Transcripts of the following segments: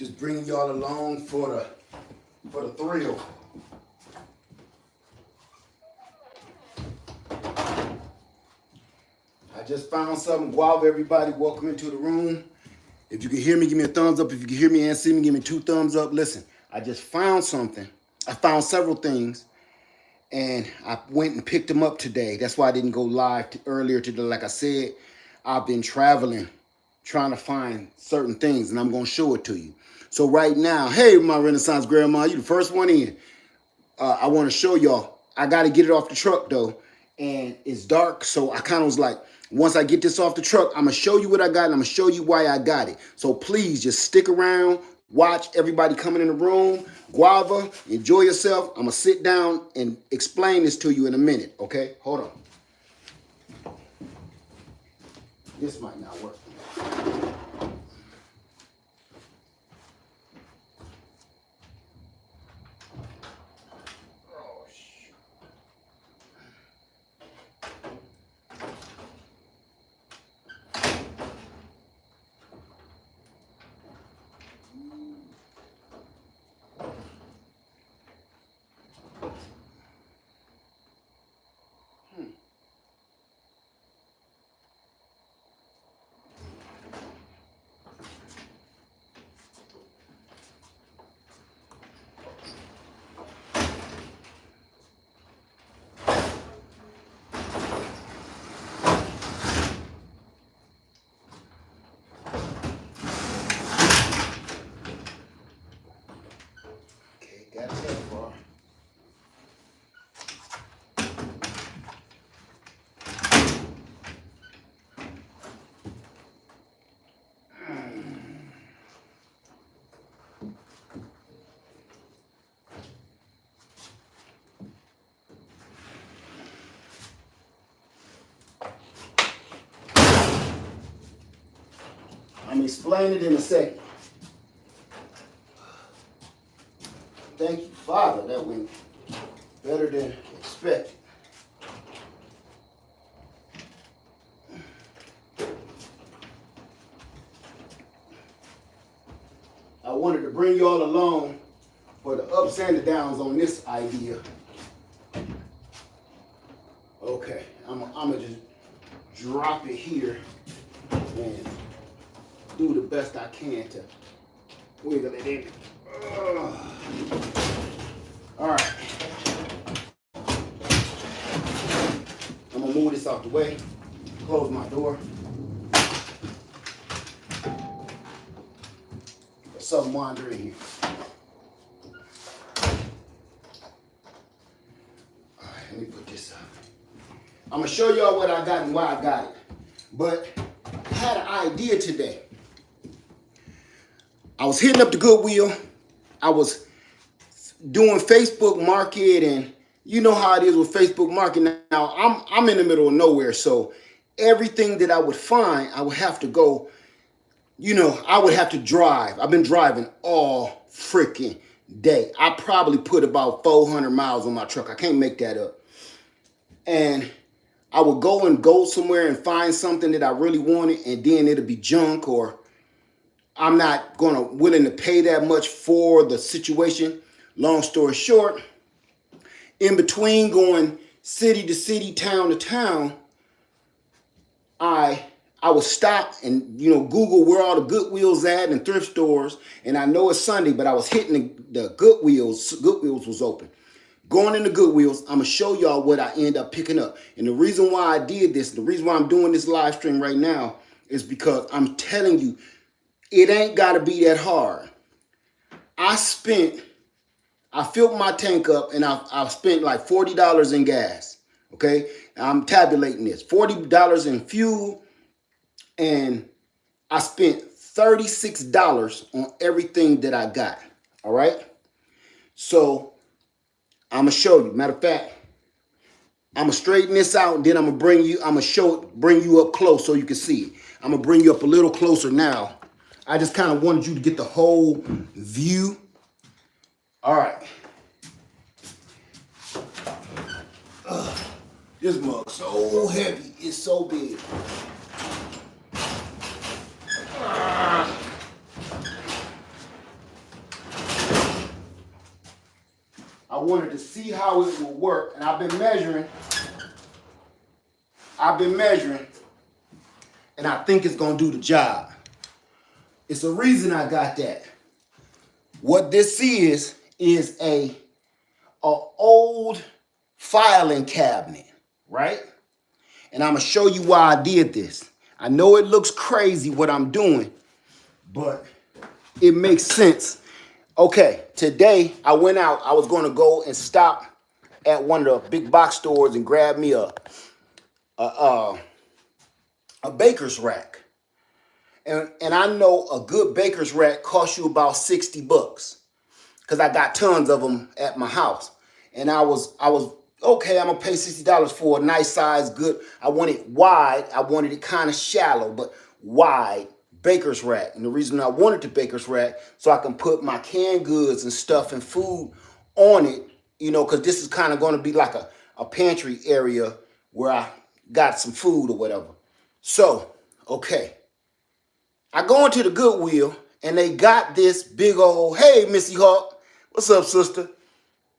Just bringing y'all along for the thrill. I just found something. Guava, everybody, welcome into the room. If you can hear me, give me a thumbs up. If you can hear me and see me, give me 2 thumbs up. Listen, I just found something. I found several things, and I went and picked them up today. That's why I didn't go live earlier today. Like I said, I've been traveling, trying to find certain things, and I'm going to show it to you. So right now, hey, my Renaissance grandma, you the first one in. I want to show y'all. I got to get it off the truck, though, and it's dark, so I kind of was like, once I get this off the truck, I'm going to show you what I got, and I'm going to show you why I got it. So please just stick around, watch everybody coming in the room. Guava, enjoy yourself. I'm going to sit down and explain this to you in a minute, okay? Hold on. This might not work. Got that far. I'm explaining it in a second. Thank you, Father. That went better than expected. I wanted to bring y'all along for the ups and the downs on this idea. Okay, I'm gonna just drop it here and do the best I can to wiggle it in. All right. I'm gonna move this out the way, close my door. There's something wandering here. All right, let me put this up. I'm gonna show y'all what I got and why I got it. But I had an idea today. I was hitting up the Goodwill. I was doing Facebook Market, and you know how it is with Facebook Market. Now I'm in the middle of nowhere, so everything that I would find, I would have to go, I would have to drive. I've been driving all freaking day. I probably put about 400 miles on my truck. I can't make that up. And I would go somewhere and find something that I really wanted, and then it'll be junk, or I'm not willing to pay that much for the situation. Long story short, in between going city to city, town to town, I would stop and Google where all the Goodwills at and thrift stores. And I know it's Sunday, but I was hitting the Goodwills. Goodwills was open. Going into Goodwills, I'm gonna show y'all what I end up picking up. And the reason why I did this, the reason why I'm doing this live stream right now, is because I'm telling you, it ain't gotta be that hard. I filled my tank up, and I spent like $40 in gas. Okay, I'm tabulating this: $40 in fuel, and I spent $36 on everything that I got. All right, so I'm gonna show you. Matter of fact, I'm gonna straighten this out, and then I'm gonna bring you up close so you can see it. I'm gonna bring you up a little closer now. I just kind of wanted you to get the whole view. All right. This mug's so heavy. It's so big. wanted to see how it will work, and I've been measuring, and I think it's gonna do the job. It's a reason I got that. What this is a old filing cabinet, right? And I'm gonna show you why I did this. I know it looks crazy what I'm doing, but it makes sense. Okay, today I went out. I was gonna go and stop at one of the big box stores and grab me a baker's rack. And I know a good baker's rack costs you about 60 bucks. Because I got tons of them at my house. And I was okay, I'm gonna pay $60 for a nice size, good. I want it wide, I wanted it kind of shallow, but wide baker's rack. And the reason I wanted the baker's rack, so I can put my canned goods and stuff and food on it, you know, because this is kind of gonna be like a pantry area where I got some food or whatever. So, okay. I go into the Goodwill and they got this big old, hey, Missy Hawk, what's up, sister?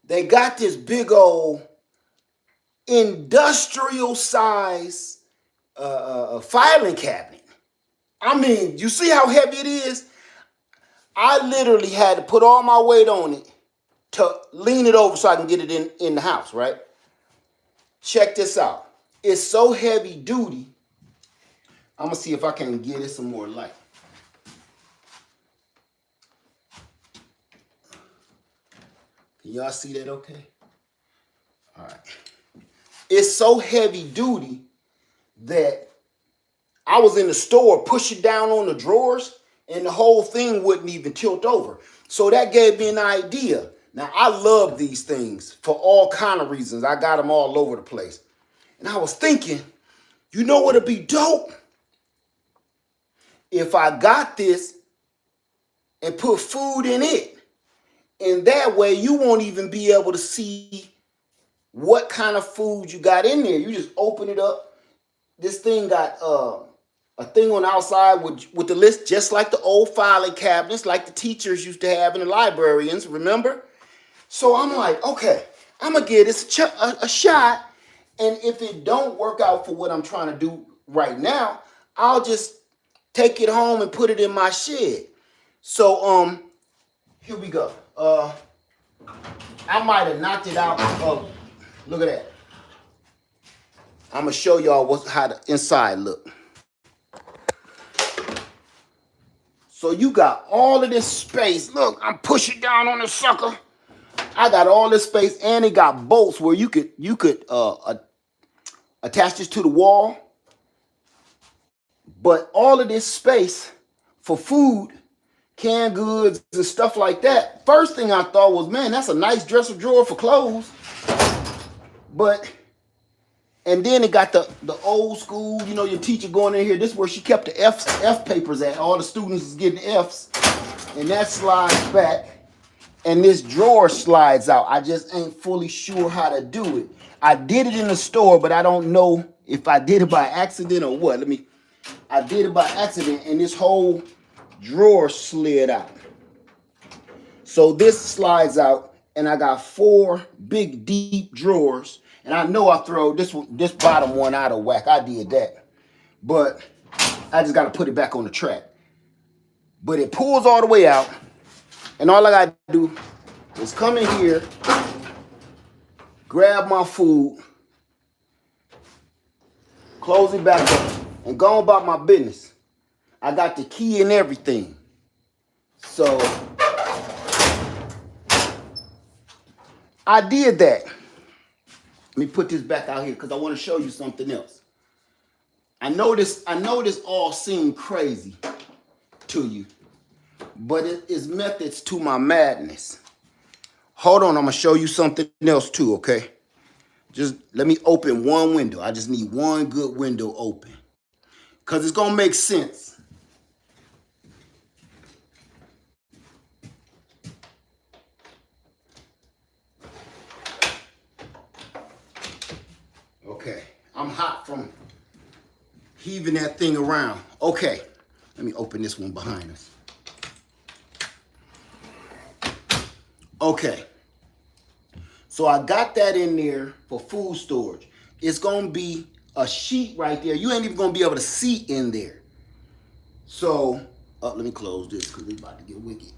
They got this big old industrial size filing cabinet. I mean, you see how heavy it is? I literally had to put all my weight on it to lean it over so I can get it in the house, right? Check this out. It's so heavy duty. I'm gonna see if I can get it some more light. Can y'all see that okay? All right. It's so heavy duty that I was in the store pushing down on the drawers and the whole thing wouldn't even tilt over. So that gave me an idea. Now, I love these things for all kind of reasons. I got them all over the place. And I was thinking, you know what would be dope? If I got this and put food in it. And that way you won't even be able to see what kind of food you got in there. You just open it up. This thing got a thing on the outside with the list, just like the old filing cabinets, like the teachers used to have in the librarians, remember? So I'm like, okay, I'm going to give this a shot. And if it don't work out for what I'm trying to do right now, I'll just take it home and put it in my shed. So here we go. I might have knocked it out. Look at that. I'm gonna show y'all how the inside look. So you got all of this space. Look, I'm pushing down on this sucker. I got all this space, and it got bolts where you could attach this to the wall. But all of this space for food, canned goods and stuff like that. First thing I thought was, man, that's a nice dresser drawer for clothes. And then it got the old school, you know, your teacher going in here. This is where she kept the F papers at. All the students is getting Fs. And that slides back. And this drawer slides out. I just ain't fully sure how to do it. I did it in the store, but I don't know if I did it by accident or what. I did it by accident, and this whole drawer slid out. So this slides out, and I got 4 big deep drawers. And I know I throw this bottom one out of whack. I did that. But I just got to put it back on the track. But it pulls all the way out. And all I got to do is come in here, grab my food, close it back up, and go about my business. I got the key and everything. So I did that. Let me put this back out here because I want to show you something else. I know this all seemed crazy to you, but it is methods to my madness. Hold on, I'm gonna show you something else too, okay? Just let me open one window. I just need one good window open because it's gonna make sense. Okay, I'm hot from heaving that thing around. Okay, let me open this one behind us. Okay, So I got that in there for food storage. It's gonna be a sheet right there. You ain't even gonna be able to see in there. So, let me close this because it's about to get wicked.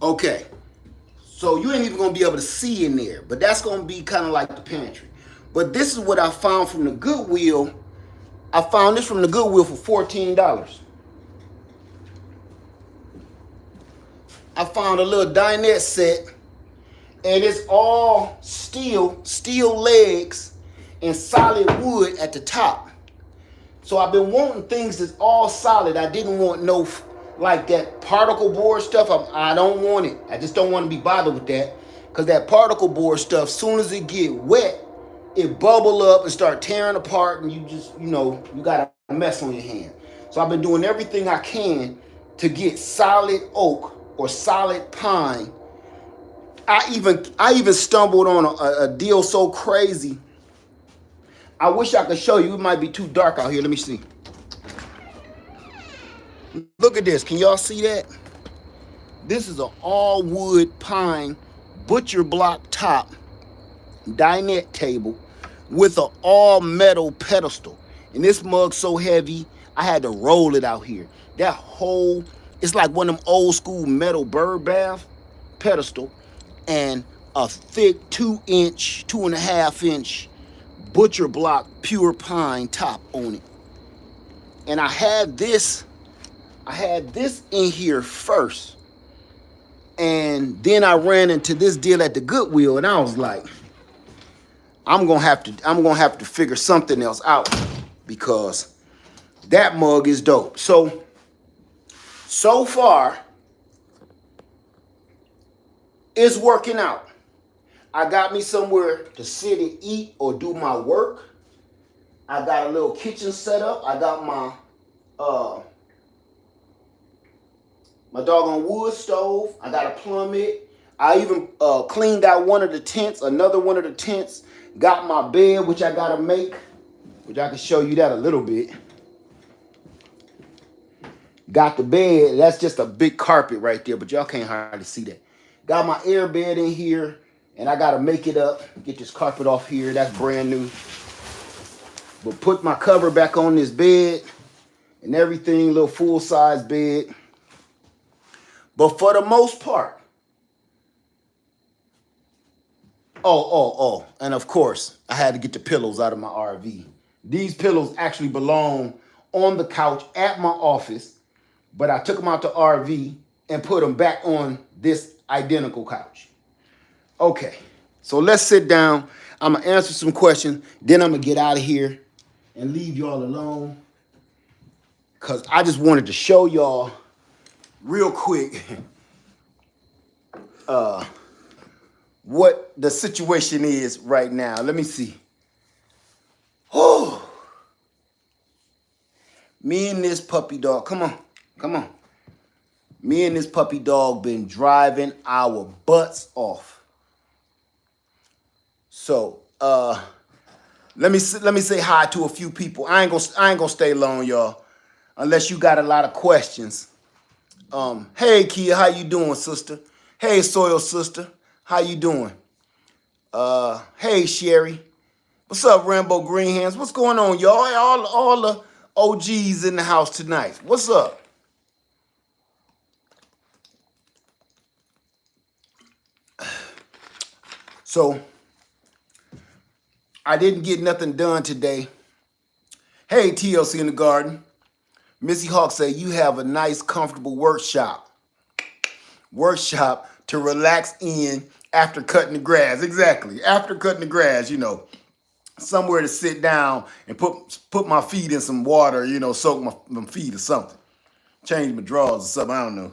Okay, so you ain't even gonna be able to see in there, but that's gonna be kind of like the pantry. But this is what I found from the Goodwill. I found this from the Goodwill for $14. I found a little dinette set, and it's all steel legs, and solid wood at the top. So I've been wanting things that's all solid. I didn't want no like that particle board stuff. I don't want it. I just don't want to be bothered with that, because that particle board stuff, soon as it get wet, it bubble up and start tearing apart, and you just, you got a mess on your hand. So I've been doing everything I can to get solid oak or solid pine. I even stumbled on a deal so crazy. I wish I could show you. It might be too dark out here. Let me see. Look at this. Can y'all see that? This is an all wood pine butcher block top dinette table with an all metal pedestal. And this mug's so heavy, I had to roll it out here. That whole, it's like one of them old school metal bird bath pedestal, and a thick 2-inch, 2.5-inch butcher block pure pine top on it. And I had this in here first. And then I ran into this deal at the Goodwill, and I was like, I'm gonna have to figure something else out, because that mug is dope. So far, it's working out. I got me somewhere to sit and eat or do my work. I got a little kitchen set up. I got my doggone wood stove. I got to plumb it. I even cleaned out one of the tents, another one of the tents. Got my bed, which I got to make, which I can show you that a little bit. Got the bed. That's just a big carpet right there, but y'all can't hardly see that. Got my air bed in here, and I got to make it up. Get this carpet off here. That's brand new. But put my cover back on this bed and everything, little full-size bed. But for the most part, and of course, I had to get the pillows out of my RV. These pillows actually belong on the couch at my office, but I took them out the RV and put them back on this identical couch. Okay, so let's sit down. I'm going to answer some questions. Then I'm going to get out of here and leave y'all alone, because I just wanted to show y'all real quick what the situation is right now. Let me see. Oh, me and this puppy dog, come on. Me and this puppy dog been driving our butts off. So, let me say hi to a few people. I ain't gonna stay long, y'all, unless you got a lot of questions. Hey Kia, how you doing, sister? Hey Soil sister, how you doing? Hey Sherry, what's up, Rambo Green Hands? What's going on, y'all? All the OGs in the house tonight. What's up? So, I didn't get nothing done today. Hey, TLC in the garden. Missy Hawk say you have a nice, comfortable workshop to relax in after cutting the grass. Exactly. After cutting the grass, somewhere to sit down and put my feet in some water, soak my feet or something. Change my drawers or something, I don't know.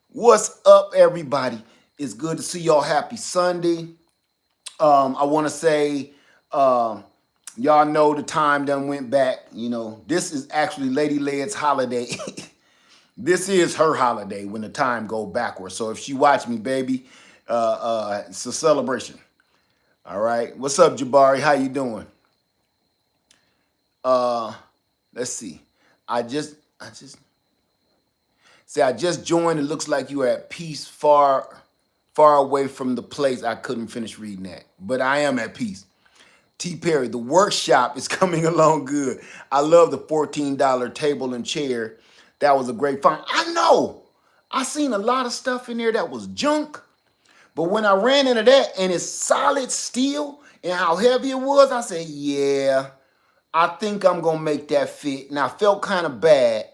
What's up, everybody? It's good to see y'all. Happy Sunday. I want to say, y'all know the time done went back. This is actually Lady Led's holiday. This is her holiday when the time go backwards. So if she watch me, baby, it's a celebration. All right. What's up, Jabari? How you doing? Let's see. I just joined. It looks like you are at peace far far away from the place. I couldn't finish reading that, but I am at peace. T. Perry, the workshop is coming along good. I love the $14 table and chair. That was a great find. I know. I seen a lot of stuff in there that was junk, but when I ran into that and it's solid steel and how heavy it was, I said, yeah, I think I'm gonna make that fit. And I felt kind of bad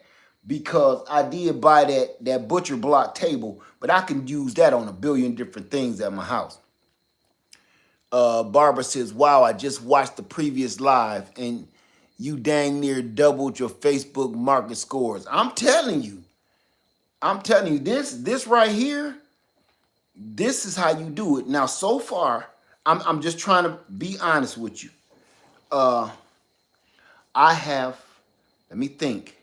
because I did buy that butcher block table, but I can use that on a billion different things at my house. Barbara says, wow, I just watched the previous live and you dang near doubled your Facebook market scores. I'm telling you, this right here, this is how you do it. Now, so far, I'm just trying to be honest with you. I have, let me think.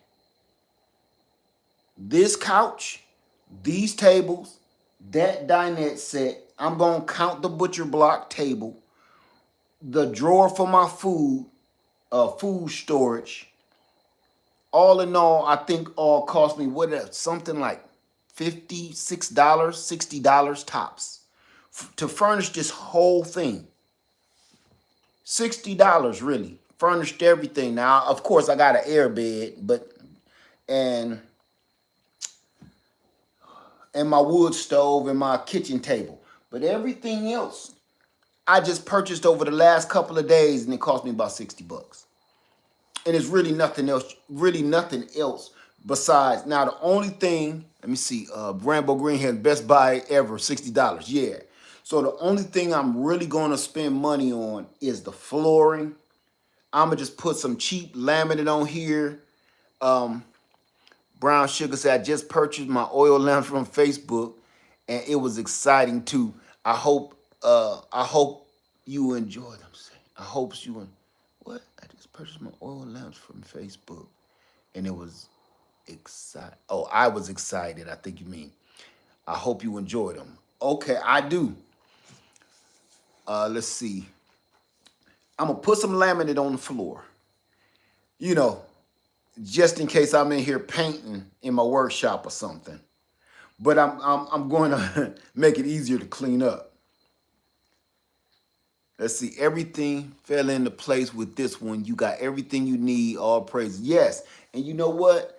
This couch, these tables, that dinette set, I'm going to count the butcher block table, the drawer for my food storage. All in all, I think all cost me something like $56, $60 tops to furnish this whole thing. $60 really. Furnished everything. Now, of course, I got an air bed, and my wood stove and my kitchen table. But everything else, I just purchased over the last couple of days, and it cost me about $60. And it's really nothing else besides, now the only thing, let me see, Rambo Green has Best Buy ever, $60, yeah. So the only thing I'm really gonna spend money on is the flooring. I'm gonna just put some cheap laminate on here. Brown Sugar said, I just purchased my oil lamp from Facebook and it was exciting too. I hope you enjoyed them. I hope you what? I just purchased my oil lamps from Facebook and it was exciting. Oh, I was excited. I think you mean. I hope you enjoyed them. Okay, I do. Let's see. I'm gonna put some laminate on the floor. You know, just in case I'm in here painting in my workshop or something. But I'm going to make it easier to clean up. Let's see, everything fell into place with this one. You got everything you need, all praise. Yes, and you know what?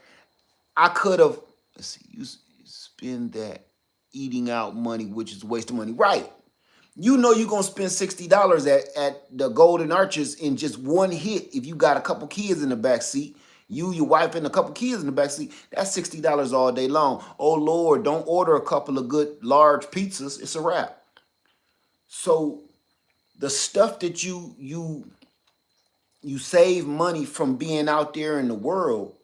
I could have, let's see, you spend that eating out money, which is a waste of money. Right. You know you're going to spend $60 at the Golden Arches in just one hit if you got a couple kids in the back seat. You, your wife, and a couple kids in the back seat. That's $60 all day long. Oh, Lord, don't order a couple of good large pizzas. It's a wrap. So the stuff that you save money from being out there in the world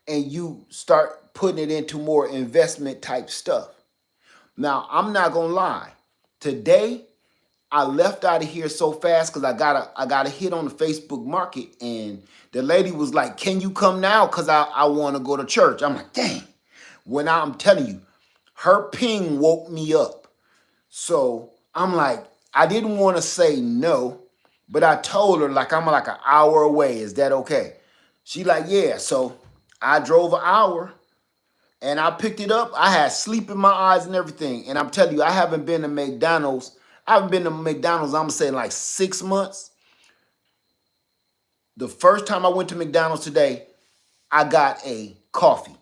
and you start putting it into more investment type stuff. Now, I'm not going to lie. Today, I left out of here so fast because I got a hit on the Facebook Market, and the lady was like, "Can you come now? Because I want to go to church." I'm like, dang. When I'm telling you, her ping woke me up. So I'm like, I didn't want to say no, but I told her like I'm like an hour away. Is that okay? She like, yeah. So I drove an hour. And I picked it up. I had sleep in my eyes and everything. And I'm telling you, I haven't been to McDonald's. I'm gonna say in like 6 months. The first time I went to McDonald's today, I got a coffee.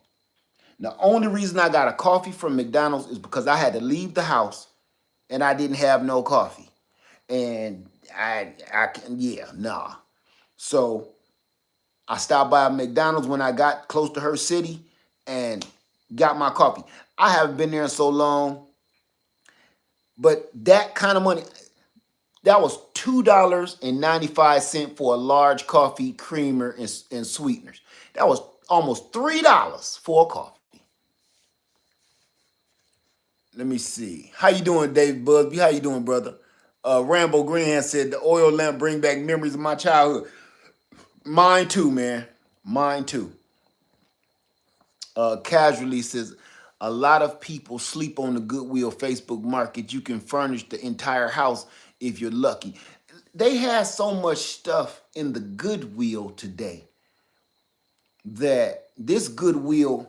The only reason I got a coffee from McDonald's is because I had to leave the house and I didn't have no coffee. And So I stopped by McDonald's when I got close to her city and got my coffee. I haven't been there in so long, but that kind of money, that was $2.95 for a large coffee, creamer, and sweeteners. That was almost $3 for a coffee. Let me see. How you doing, Dave Busby? How you doing, brother? Rambo Green said the oil lamp bring back memories of my childhood. Mine too, man. Mine too. Casually says, a lot of people sleep on the Goodwill Facebook Market. You can furnish the entire house if you're lucky. They have so much stuff in the Goodwill today that this Goodwill,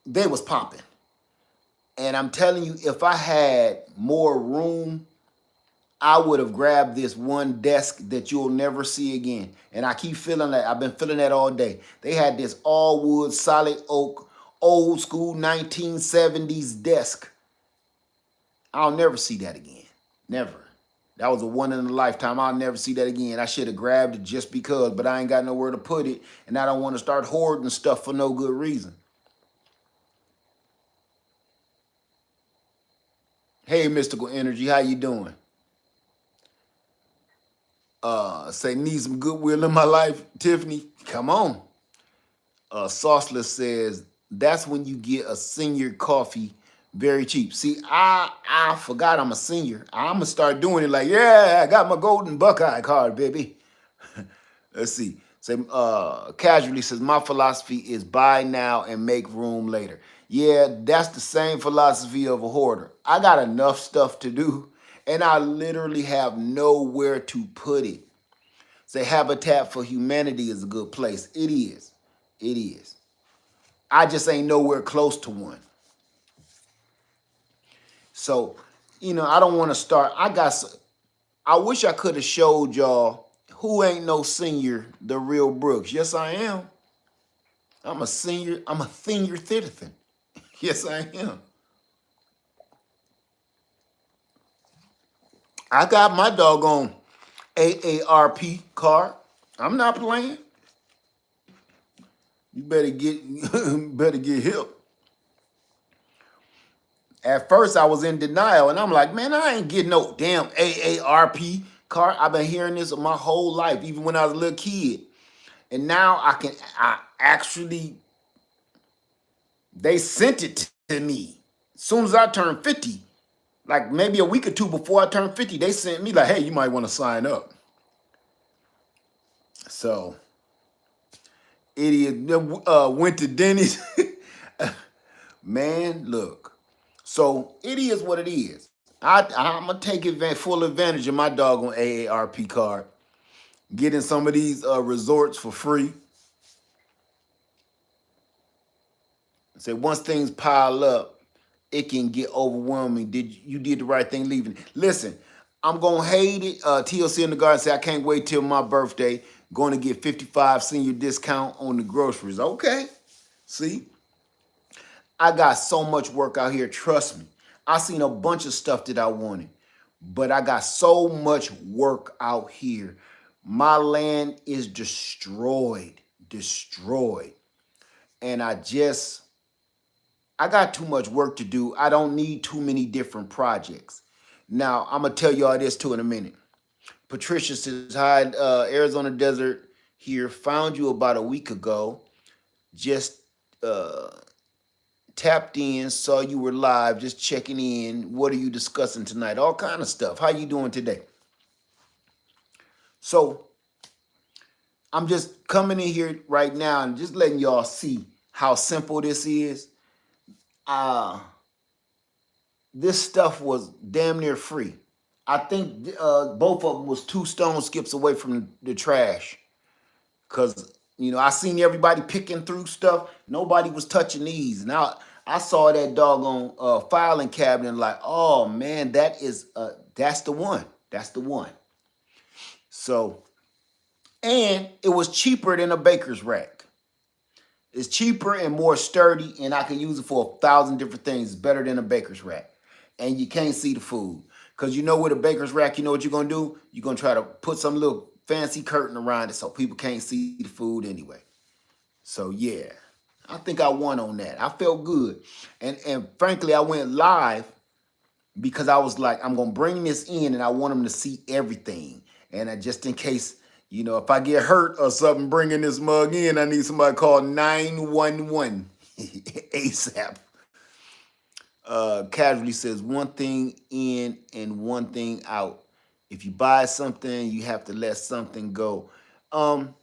they was popping. And I'm telling you, if I had more room, I would have grabbed this one desk that you'll never see again. And I keep feeling that. I've been feeling that all day. They had this all wood, solid oak, old school 1970s desk. I'll never see that again. Never. That was a one in a lifetime. I'll never see that again. I should have grabbed it just because, but I ain't got nowhere to put it, and I don't want to start hoarding stuff for no good reason. Hey, Mystical Energy, how you doing? Say need some goodwill in my life, Tiffany. Come on. Sauceless says that's when you get a senior coffee very cheap. See, I forgot I'm a senior. I'm gonna start doing it like, yeah, I got my golden Buckeye card, baby. Let's see. Say casually says my philosophy is buy now and make room later. Yeah, that's the same philosophy of a hoarder. I got enough stuff to do, and I literally have nowhere to put it. Say Habitat for Humanity is a good place. It is. It is. I just ain't nowhere close to one. So, I don't want to start. I wish I could have showed y'all who ain't no senior, the real Brooks. Yes, I am. I'm a senior. I'm a senior citizen. Yes, I am. I got my doggone AARP card. I'm not playing. You better get better get hip. At first, I was in denial, and I'm like, man, I ain't getting no damn AARP card. I've been hearing this my whole life, even when I was a little kid. And now I actually, they sent it to me. As soon as I turned 50, like maybe a week or two before I turned 50, they sent me like, hey, you might want to sign up. So, idiot went to Denny's. Man, look. So it is what it is. I'm gonna take full advantage of my doggone AARP card. Getting some of these resorts for free. Say once things pile up, it can get overwhelming. You did the right thing leaving? Listen, I'm gonna hate it. TLC in the garden say I can't wait till my birthday. Going to get 55 senior discount on the groceries. Okay, see, I got so much work out here. Trust me, I seen a bunch of stuff that I wanted, but I got so much work out here. My land is destroyed, and I got too much work to do. I don't need too many different projects. Now, I'm going to tell y'all this too in a minute. Patricia says, hi, Arizona Desert here. Found you about a week ago. Just tapped in, saw you were live, just checking in. What are you discussing tonight? All kind of stuff. How you doing today? So, I'm just coming in here right now and just letting y'all see how simple this is. This stuff was damn near free. I think both of them was 2 stone skips away from the trash. Cause I seen everybody picking through stuff. Nobody was touching these. Now I saw that doggone filing cabinet like, oh man, that's the one. That's the one. So, and it was cheaper than a baker's rack. It's cheaper and more sturdy, and I can use it for 1,000 different things. It's better than a baker's rack. And you can't see the food. Because with a baker's rack, you know what you're going to do? You're going to try to put some little fancy curtain around it so people can't see the food anyway. So, yeah, I think I won on that. I felt good. And frankly, I went live because I was like, I'm going to bring this in, and I want them to see everything. And just in case, if I get hurt or something bringing this mug in, I need somebody to call 911 ASAP. Casually says one thing in and one thing out. If you buy something, you have to let something go. I'm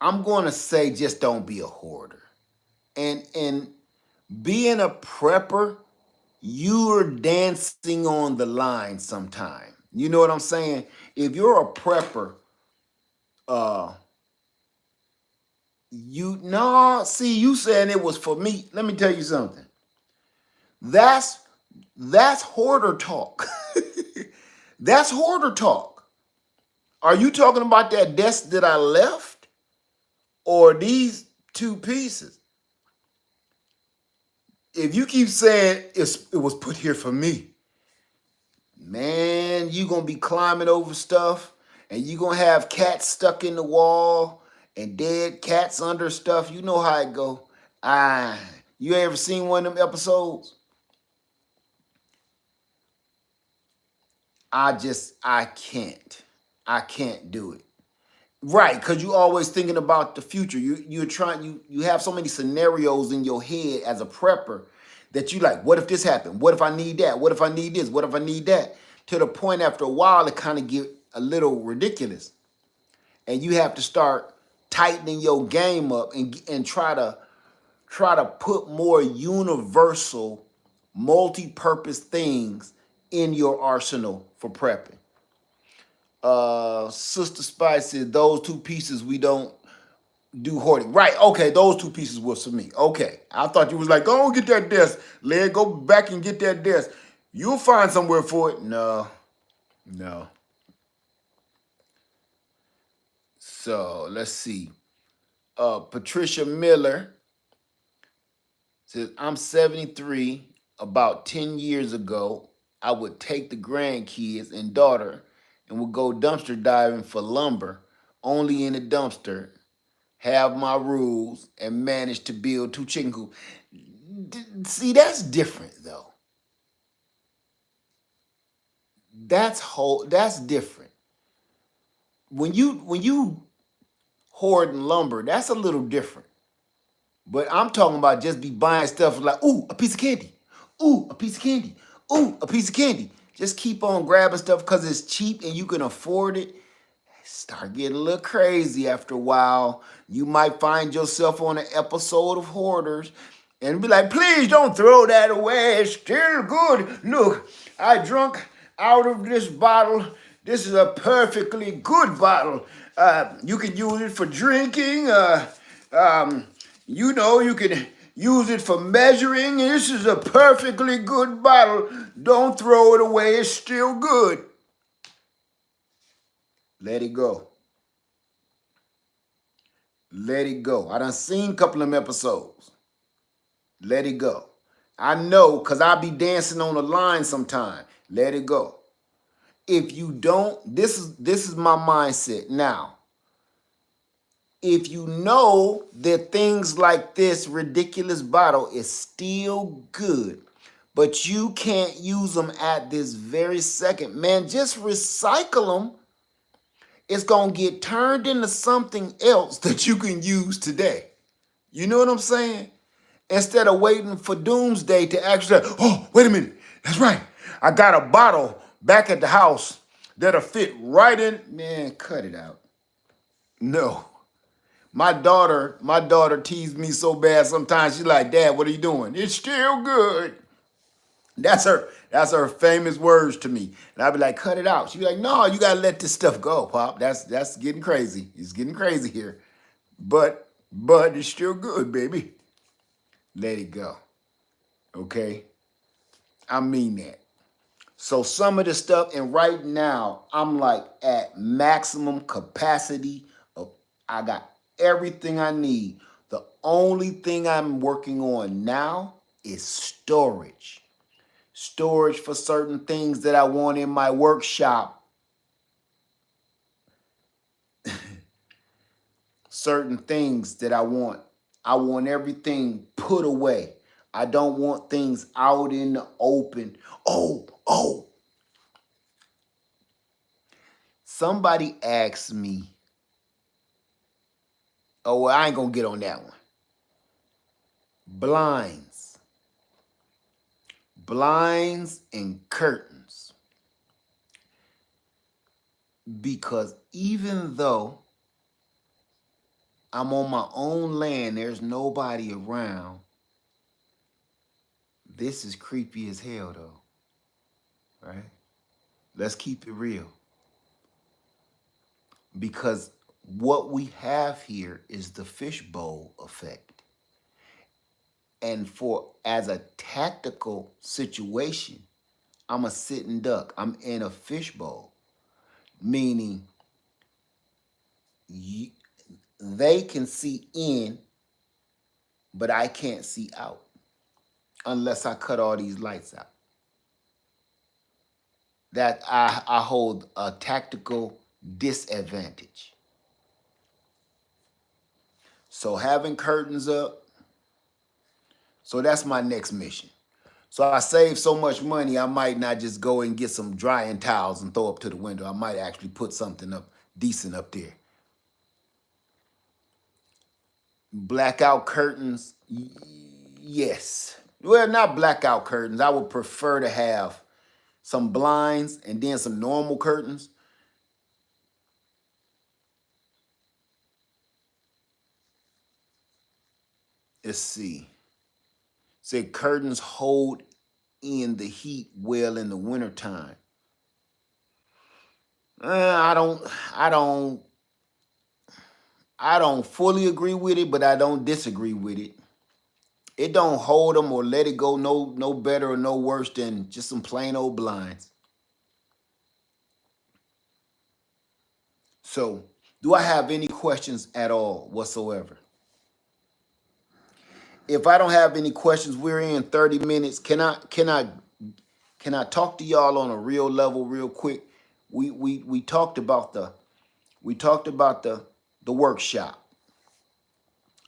going to say just don't be a hoarder. And being a prepper, you're dancing on the line sometime. You know what I'm saying? If you're a prepper, See, you saying it was for me. Let me tell you something. That's hoarder talk. That's hoarder talk. Are you talking about that desk that I left or these two pieces? If you keep saying it was put here for me, man, you gonna be climbing over stuff and you gonna have cats stuck in the wall and dead cats under stuff. You know how it go. You ever seen one of them episodes? I can't. I can't do it. Right, because you always thinking about the future. You have so many scenarios in your head as a prepper that you like, what if this happened? What if I need that? What if I need this? What if I need that? To the point after a while it kind of get a little ridiculous. And you have to start tightening your game up and try to put more universal, multi-purpose things in your arsenal for prepping. Sister Spice said those two pieces we don't do hoarding. Right, okay, those two pieces was for me. Okay. I thought you was like, go get that desk. Led, go back and get that desk. You'll find somewhere for it. No. So let's see. Patricia Miller says, I'm 73. About 10 years ago, I would take the grandkids and daughter and would go dumpster diving for lumber, only in the dumpster, have my rules, and manage to build 2 chicken coops. See, that's different though. That's different. When you hoarding lumber, that's a little different. But I'm talking about just be buying stuff like, ooh, a piece of candy. Ooh, a piece of candy. Ooh, a piece of candy. Just keep on grabbing stuff because it's cheap and you can afford it. Start getting a little crazy after a while. You might find yourself on an episode of Hoarders and be like, please don't throw that away. It's still good. Look, I drunk out of this bottle. This is a perfectly good bottle. You can use it for drinking. You can use it for measuring. This is a perfectly good bottle. Don't throw it away. It's still good. Let it go. Let it go. I done seen a couple of them episodes. Let it go. I know, because I be dancing on the line sometime. Let it go. If you don't, this is my mindset now. If you know that things like this ridiculous bottle is still good, but you can't use them at this very second, man, just recycle them. It's going to get turned into something else that you can use today. You know what I'm saying? Instead of waiting for doomsday to actually, oh, wait a minute. That's right. I got a bottle back at the house that'll fit right in. Man, cut it out. No. My daughter teased me so bad sometimes. She's like, Dad, what are you doing? It's still good. That's her famous words to me. And I'd be like, cut it out. She'd be like, no, you gotta let this stuff go, Pop. That's getting crazy. It's getting crazy here. But it's still good, baby. Let it go. Okay? I mean that. So some of the stuff, and right now, I'm like at maximum capacity of I got everything I need. The only thing I'm working on now is storage. Storage for certain things that I want in my workshop. Certain things that I want. I want everything put away. I don't want things out in the open. Oh. Somebody asked me. Oh, well, I ain't gonna get on that one. Blinds. Blinds and curtains. Because even though I'm on my own land, there's nobody around, this is creepy as hell though. Right? Let's keep it real. Because What we have here is the fishbowl effect. And for as a tactical situation, I'm a sitting duck. I'm in a fishbowl, meaning you, they can see in, but I can't see out unless I cut all these lights out. That I hold a tactical disadvantage. So having curtains up, so that's my next mission. So I save so much money, I might not just go and get some drying towels and throw up to the window. I might actually put something up decent up there. Blackout curtains, yes. Well, not blackout curtains. I would prefer to have some blinds and then some normal curtains. Let's see. Say curtains hold in the heat well in the wintertime. I don't fully agree with it, but I don't disagree with it. It don't hold them or let it go no better or no worse than just some plain old blinds. So, do I have any questions at all whatsoever? If I don't have any questions, we're in 30 minutes. Can I talk to y'all on a real level real quick? We talked about the workshop.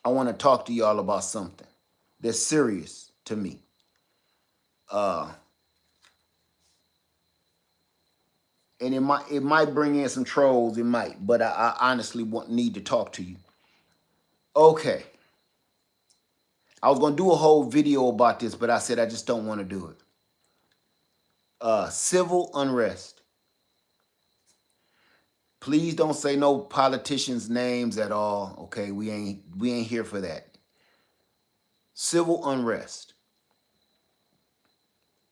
I want to talk to y'all about something that's serious to me. And it might bring in some trolls, it might, but I honestly need to talk to you. Okay. I was gonna do a whole video about this, but I said I just don't want to do it. Civil unrest. Please don't say no politicians' names at all. Okay, we ain't here for that. Civil unrest.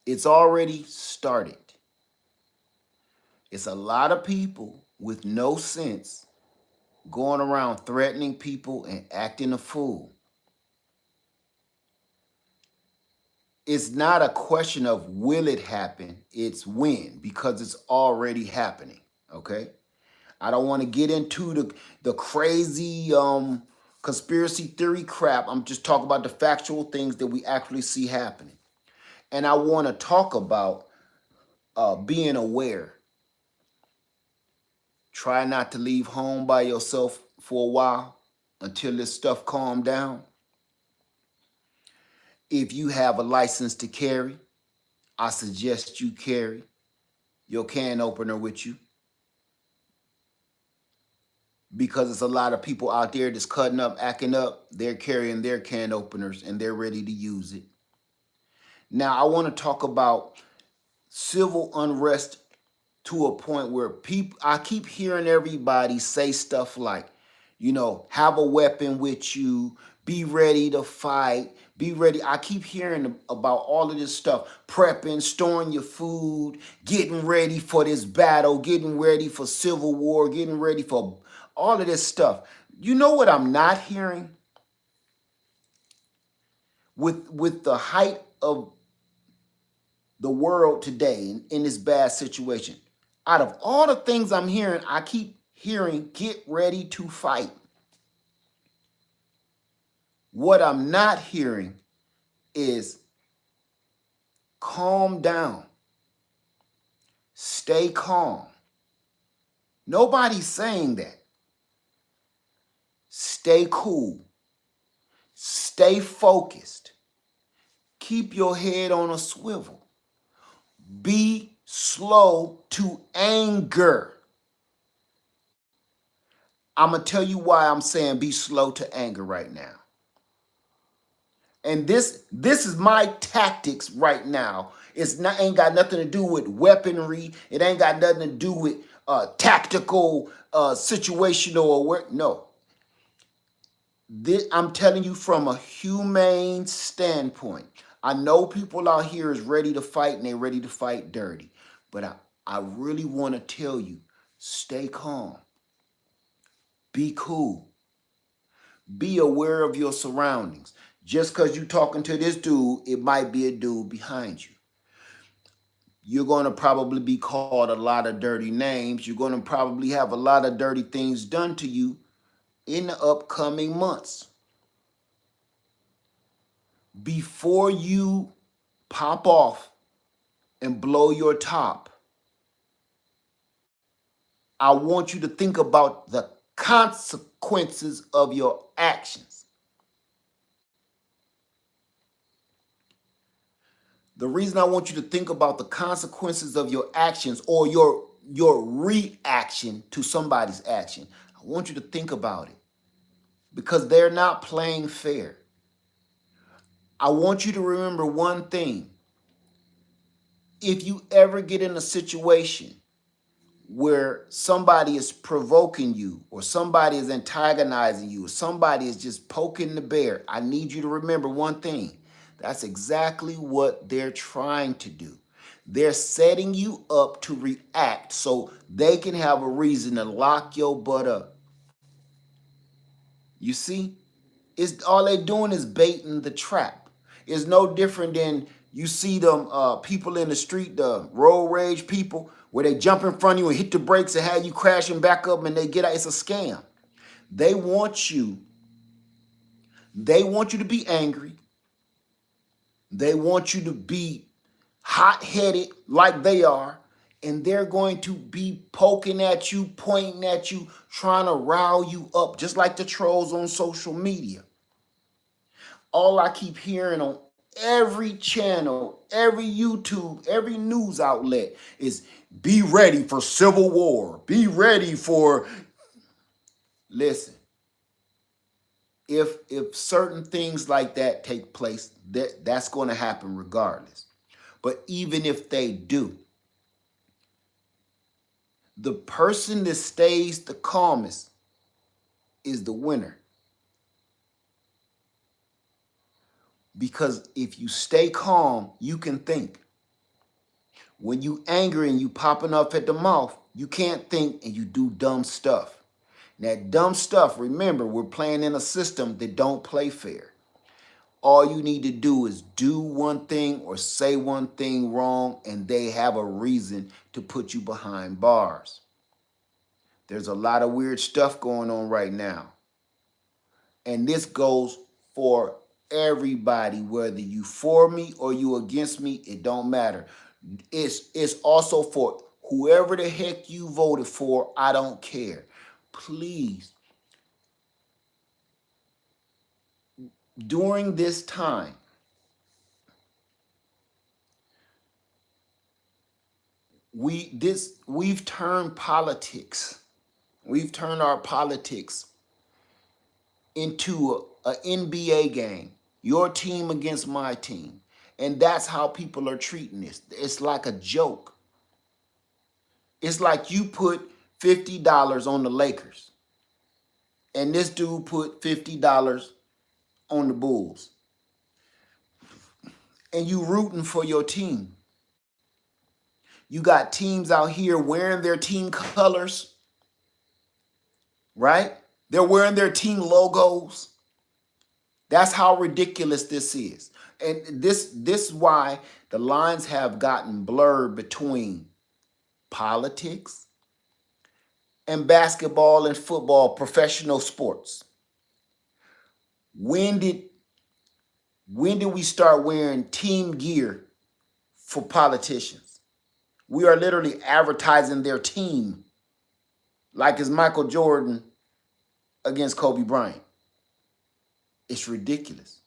It's already started. It's a lot of people with no sense going around threatening people and acting a fool. It's not a question of will it happen, it's when, because it's already happening, okay? I don't want to get into the crazy conspiracy theory crap. I'm just talking about the factual things that we actually see happening. And I want to talk about being aware. Try not to leave home by yourself for a while until this stuff calm down. If you have a license to carry, I suggest you carry your can opener with you, because it's a lot of people out there that's cutting up, acting up. They're carrying their can openers and they're ready to use it. Now, I want to talk about civil unrest to a point where I keep hearing everybody say stuff like, have a weapon with you, be ready to fight, be ready. I keep hearing about all of this stuff, prepping, storing your food, getting ready for this battle, getting ready for civil war, getting ready for all of this stuff. You know what I'm not hearing? With the height of the world today in this bad situation, out of all the things I'm hearing, I keep hearing get ready to fight. What I'm not hearing is calm down. Stay calm. Nobody's saying that. Stay cool. Stay focused. Keep your head on a swivel. Be slow to anger. I'm going to tell you why I'm saying be slow to anger right now. And this is my tactics right now. Ain't got nothing to do with weaponry. It ain't got nothing to do with tactical, situational or work. No. I'm telling you from a humane standpoint. I know people out here is ready to fight and they're ready to fight dirty. But I really want to tell you, stay calm. Be cool. Be aware of your surroundings. Just because you're talking to this dude, it might be a dude behind you. You're going to probably be called a lot of dirty names. You're going to probably have a lot of dirty things done to you in the upcoming months. Before you pop off and blow your top, I want you to think about the consequences of your actions. The reason I want you to think about the consequences of your actions or your reaction to somebody's action, I want you to think about it because they're not playing fair. I want you to remember one thing. If you ever get in a situation where somebody is provoking you or somebody is antagonizing you or somebody is just poking the bear, I need you to remember one thing. That's exactly what they're trying to do. They're setting you up to react so they can have a reason to lock your butt up. You see? It's all they're doing is baiting the trap. It's no different than you see them people in the street, the road rage people, where they jump in front of you and hit the brakes and have you crashing back up and they get out. It's a scam. They want you to be angry. They want you to be hot-headed like they are. And they're going to be poking at you, pointing at you, trying to rile you up, just like the trolls on social media. All I keep hearing on every channel, every YouTube, every news outlet is be ready for civil war. Be ready for... Listen, if certain things like that take place, that's going to happen regardless. But even if they do, the person that stays the calmest is the winner. Because if you stay calm, you can think. When you angry and you popping up at the mouth, you can't think and you do dumb stuff. And that dumb stuff, remember, we're playing in a system that don't play fair. All you need to do is do one thing or say one thing wrong, and they have a reason to put you behind bars. There's a lot of weird stuff going on right now. And this goes for everybody, whether you for me or you against me, it don't matter. It's also for whoever the heck you voted for, I don't care. Please, during this time, we've turned politics. We've turned our politics into a NBA game. Your team against my team. And that's how people are treating this. It's like a joke. It's like you put $50 on the Lakers. And this dude put $50 on the Bulls. And you rooting for your team. You got teams out here wearing their team colors, right? They're wearing their team logos. That's how ridiculous this is. And this is why the lines have gotten blurred between politics and basketball and football, professional sports. When did we start wearing team gear for politicians? We are literally advertising their team like it's Michael Jordan against Kobe Bryant. It's ridiculous.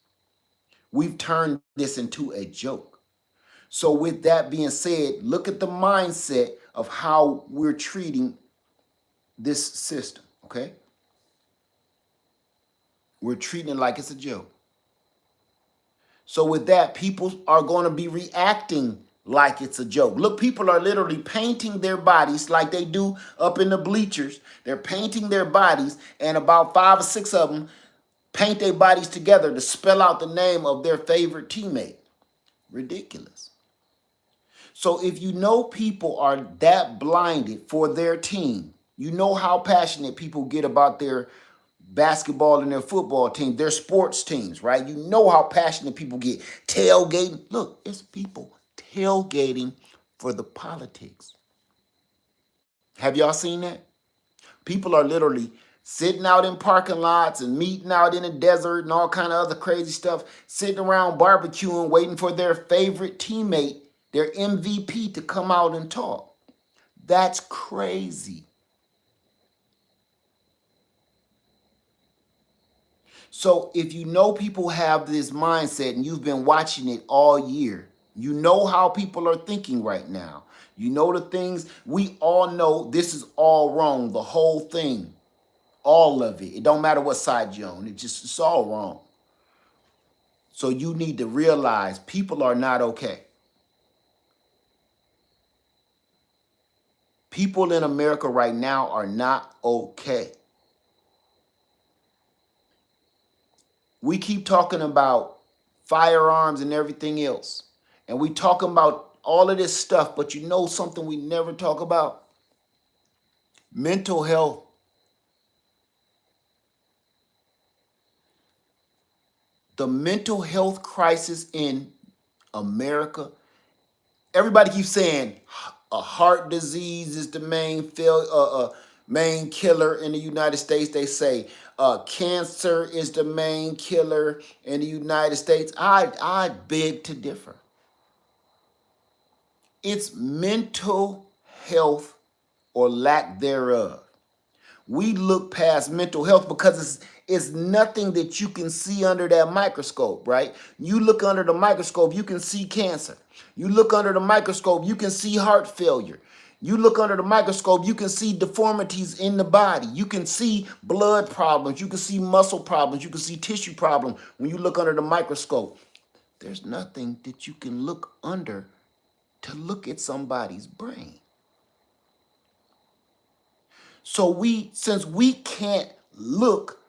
We've turned this into a joke. So with that being said, look at the mindset of how we're treating this system, okay? We're treating it like it's a joke. So with that, people are going to be reacting like it's a joke. Look, people are literally painting their bodies like they do up in the bleachers. They're painting their bodies, and about 5 or 6 of them paint their bodies together to spell out the name of their favorite teammate. Ridiculous. So if you know people are that blinded for their team, You know how passionate people get about their basketball and their football team, their sports teams, right? You know how passionate people get tailgating. Look, it's people tailgating for the politics. Have y'all seen that? People are literally sitting out in parking lots and meeting out in the desert and all kind of other crazy stuff, sitting around barbecuing, waiting for their favorite teammate, their MVP, to come out and talk. That's crazy. So if you know people have this mindset and you've been watching it all year, you know how people are thinking right now. You know the things we all know. This is all wrong. The whole thing, all of it. It don't matter what side you're on. It's all wrong. So you need to realize people are not okay. People in America right now are not okay. We keep talking about firearms and everything else. And we talking about all of this stuff, but you know something we never talk about? Mental health. The mental health crisis in America. Everybody keeps saying a heart disease is the main killer in the United States. They say cancer is the main killer in the United States. I beg to differ. It's mental health or lack thereof. We look past mental health because it's nothing that you can see under that microscope, right? You look under the microscope, you can see cancer. You look under the microscope, you can see heart failure. You look under the microscope, you can see deformities in the body. You can see blood problems. You can see muscle problems. You can see tissue problems when you look under the microscope. There's nothing that you can look under to look at somebody's brain. So since we can't look,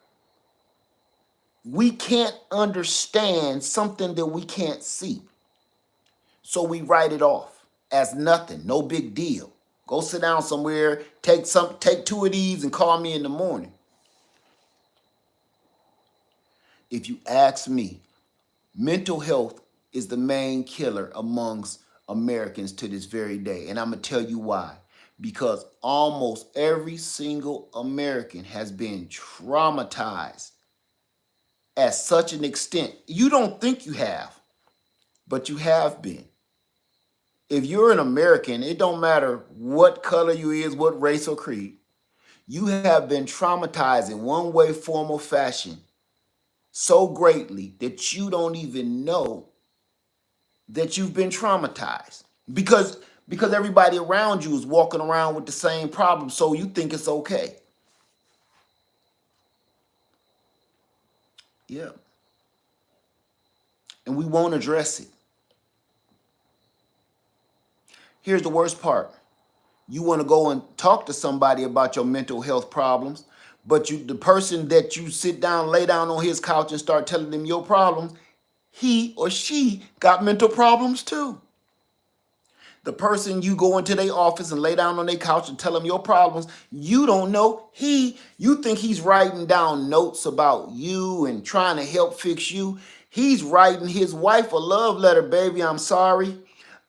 we can't understand something that we can't see. So we write it off as nothing, no big deal. Go sit down somewhere, take 2 of these and call me in the morning. If you ask me, mental health is the main killer amongst Americans to this very day. And I'm going to tell you why. Because almost every single American has been traumatized at such an extent. You don't think you have, but you have been. If you're an American, it don't matter what color you is, what race or creed, you have been traumatized in one way, form, or fashion so greatly that you don't even know that you've been traumatized. Because everybody around you is walking around with the same problem, so you think it's okay. Yeah. And we won't address it. Here's the worst part. You want to go and talk to somebody about your mental health problems, but the person that you sit down, lay down on his couch and start telling them your problems, he or she got mental problems too. The person you go into their office and lay down on their couch and tell them your problems, you don't know. You think he's writing down notes about you and trying to help fix you. He's writing his wife a love letter. Baby, I'm sorry.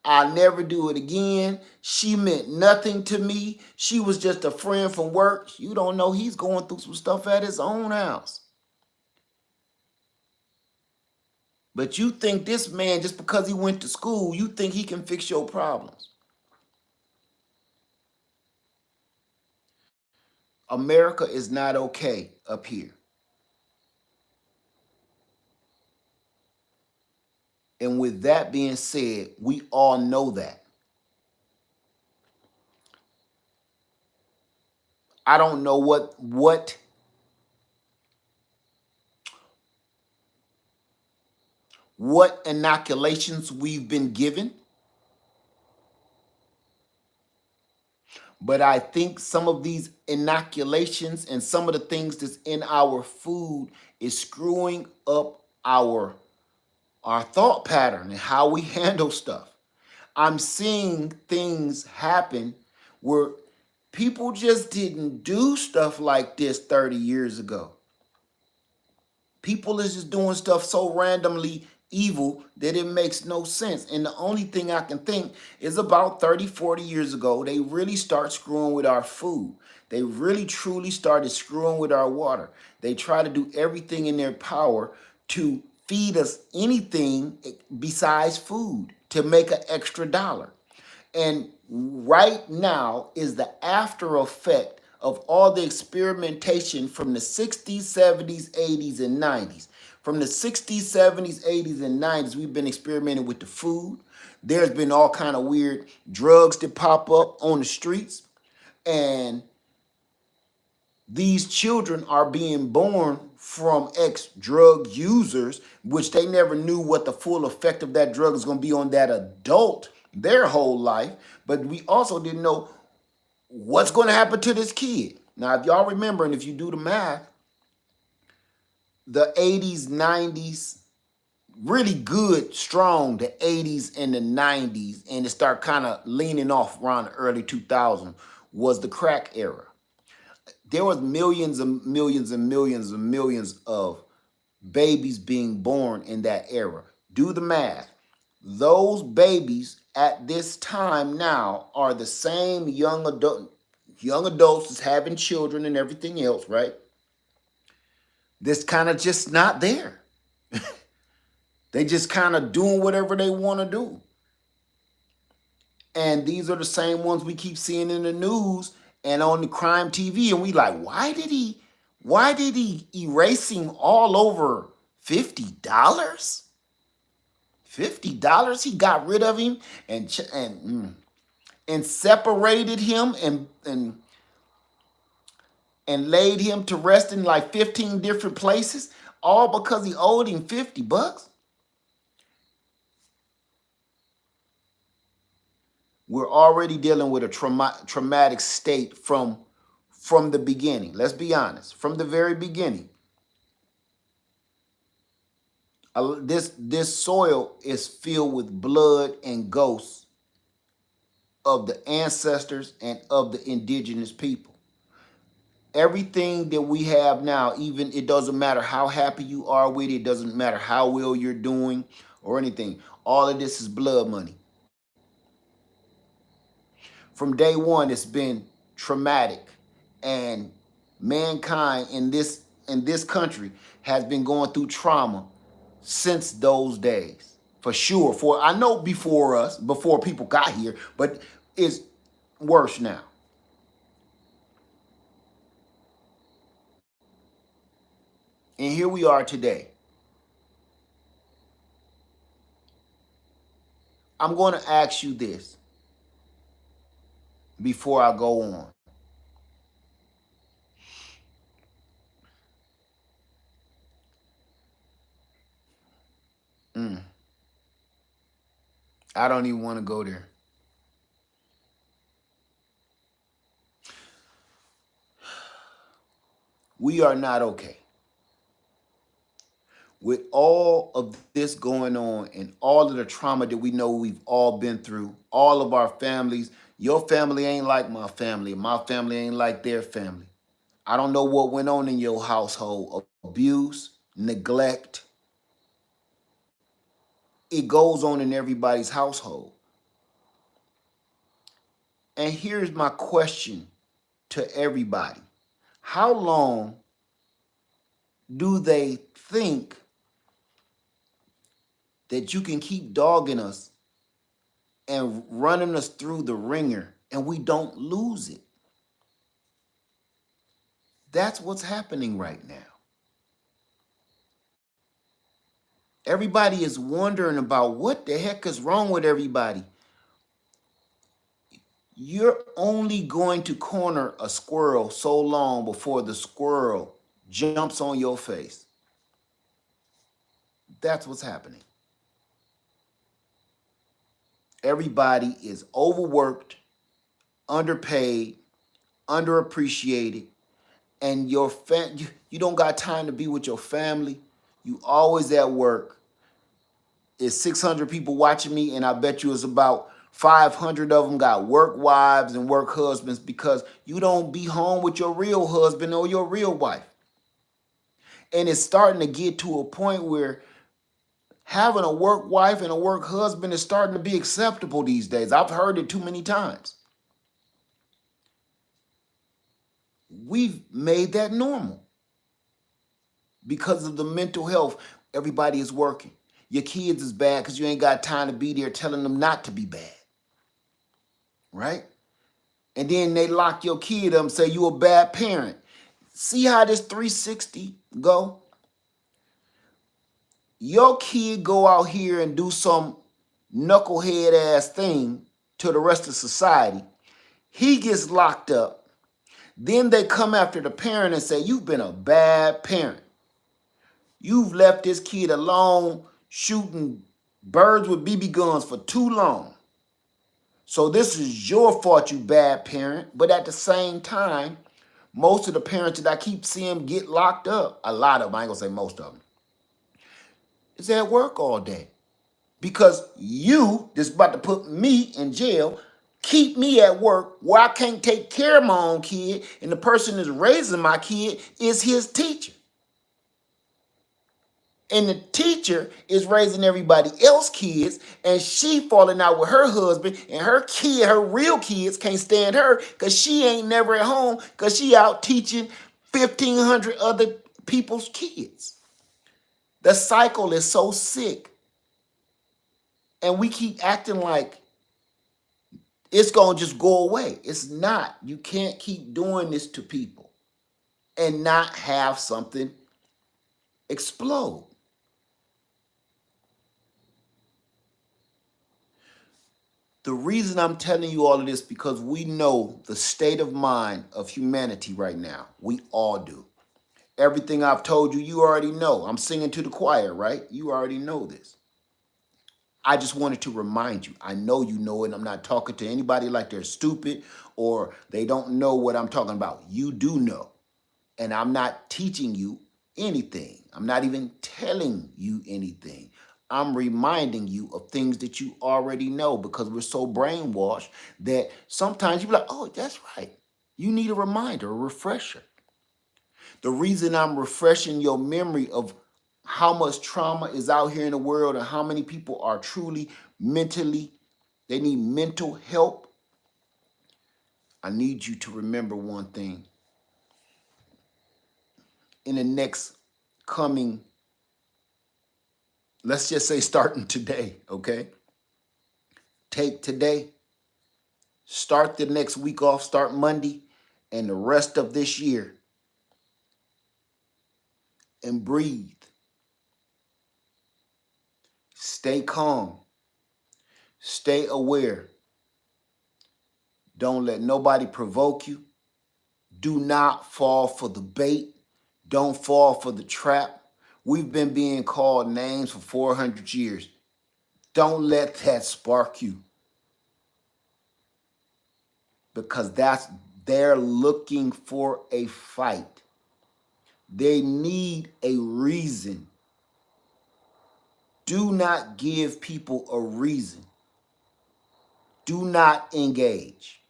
I'll never do it again. She meant nothing to me. She was just a friend from work. You don't know he's going through some stuff at his own house. But you think this man, just because he went to school, you think he can fix your problems. America is not okay up here. And with that being said, we all know that. I don't know what inoculations we've been given, but I think some of these inoculations and some of the things that's in our food is screwing up our thought pattern and how we handle stuff. I'm seeing things happen where People just didn't do stuff like this 30 years ago. People is just doing stuff so randomly evil that it makes no sense. And the only thing I can think is about 30, 40 years ago, they really start screwing with our food. They really truly started screwing with our water. They try to do everything in their power to feed us anything besides food to make an extra dollar. And right now is the after effect of all the experimentation from the 60s, 70s, 80s, and 90s. From the 60s, 70s, 80s, and 90s, we've been experimenting with the food. There's been all kind of weird drugs that pop up on the streets. And these children are being born from ex-drug users, which they never knew what the full effect of that drug is going to be on that adult their whole life. But we also didn't know what's going to happen to this kid. Now, if y'all remember, and if you do the math, the 80s, 90s, really good, strong, the 80s and the 90s, and it started kind of leaning off around the early 2000s, was the crack era. There was millions and millions and millions and millions of babies being born in that era. Do the math. Those babies at this time now are the same young adults as having children and everything else, right? This kind of just not there. They just kind of doing whatever they want to do. And these are the same ones we keep seeing in the news and on the crime TV. And we like, why did he erasing all over $50? $50? He got rid of him and separated him and laid him to rest in like 15 different places, all because he owed him $50. We're already dealing with a traumatic state from the beginning. Let's be honest, from the very beginning. This soil is filled with blood and ghosts of the ancestors and of the indigenous people. Everything that we have now, even it doesn't matter how happy you are with it, doesn't matter how well you're doing or anything. All of this is blood money. From day one, it's been traumatic, and mankind in this country has been going through trauma since those days, for sure. For I know before us, before people got here, but it's worse now. And here we are today. I'm going to ask you this before I go on. I don't even want to go there. We are not okay. With all of this going on and all of the trauma that we know we've all been through, all of our families, your family ain't like my family, my family ain't like their family. I don't know what went on in your household. Abuse, neglect. It goes on in everybody's household. And here's my question to everybody. How long do they think that you can keep dogging us and running us through the ringer and we don't lose it? That's what's happening right now. Everybody is wondering about what the heck is wrong with everybody. You're only going to corner a squirrel so long before the squirrel jumps on your face. That's what's happening. Everybody is overworked, underpaid, underappreciated, and you don't got time to be with your family. You always at work. It's 600 people watching me, and I bet you it's about 500 of them got work wives and work husbands because you don't be home with your real husband or your real wife. And it's starting to get to a point where having a work wife and a work husband is starting to be acceptable these days. I've heard it too many times. We've made that normal because of the mental health. Everybody is working. Your kids is bad because you ain't got time to be there telling them not to be bad, right? And then they lock your kid up and say you a bad parent. See how this 360 go? Your kid go out here and do some knucklehead ass thing to the rest of society. He gets locked up. Then they come after the parent and say, you've been a bad parent. You've left this kid alone shooting birds with BB guns for too long. So this is your fault, you bad parent. But at the same time, most of the parents that I keep seeing get locked up, a lot of them, I ain't gonna say most of them, is at work all day. Because you just about to put me in jail, keep me at work where I can't take care of my own kid, and the person that's raising my kid is his teacher. And the teacher is raising everybody else's kids, and she falling out with her husband, and her kid, her real kids, can't stand her because she ain't never at home because she out teaching 1,500 other people's kids. The cycle is so sick. And we keep acting like it's going to just go away. It's not. You can't keep doing this to people and not have something explode. The reason I'm telling you all of this because we know the state of mind of humanity right now. We all do. Everything I've told you, you already know. I'm singing to the choir, right? You already know this. I just wanted to remind you. I know you know it. I'm not talking to anybody like they're stupid or they don't know what I'm talking about. You do know. And I'm not teaching you anything. I'm not even telling you anything. I'm reminding you of things that you already know because we're so brainwashed that sometimes you be like, oh, that's right. You need a reminder, a refresher. The reason I'm refreshing your memory of how much trauma is out here in the world and how many people are truly mentally, they need mental help. I need you to remember one thing. In the next coming, let's just say starting today, okay? Take today, start the next week off, start Monday, and the rest of this year, and breathe. Stay calm. Stay aware. Don't let nobody provoke you. Do not fall for the bait. Don't fall for the trap. We've been being called names for 400 years. Don't let that spark you. Because they're looking for a fight. They need a reason. Do not give people a reason. Do not engage.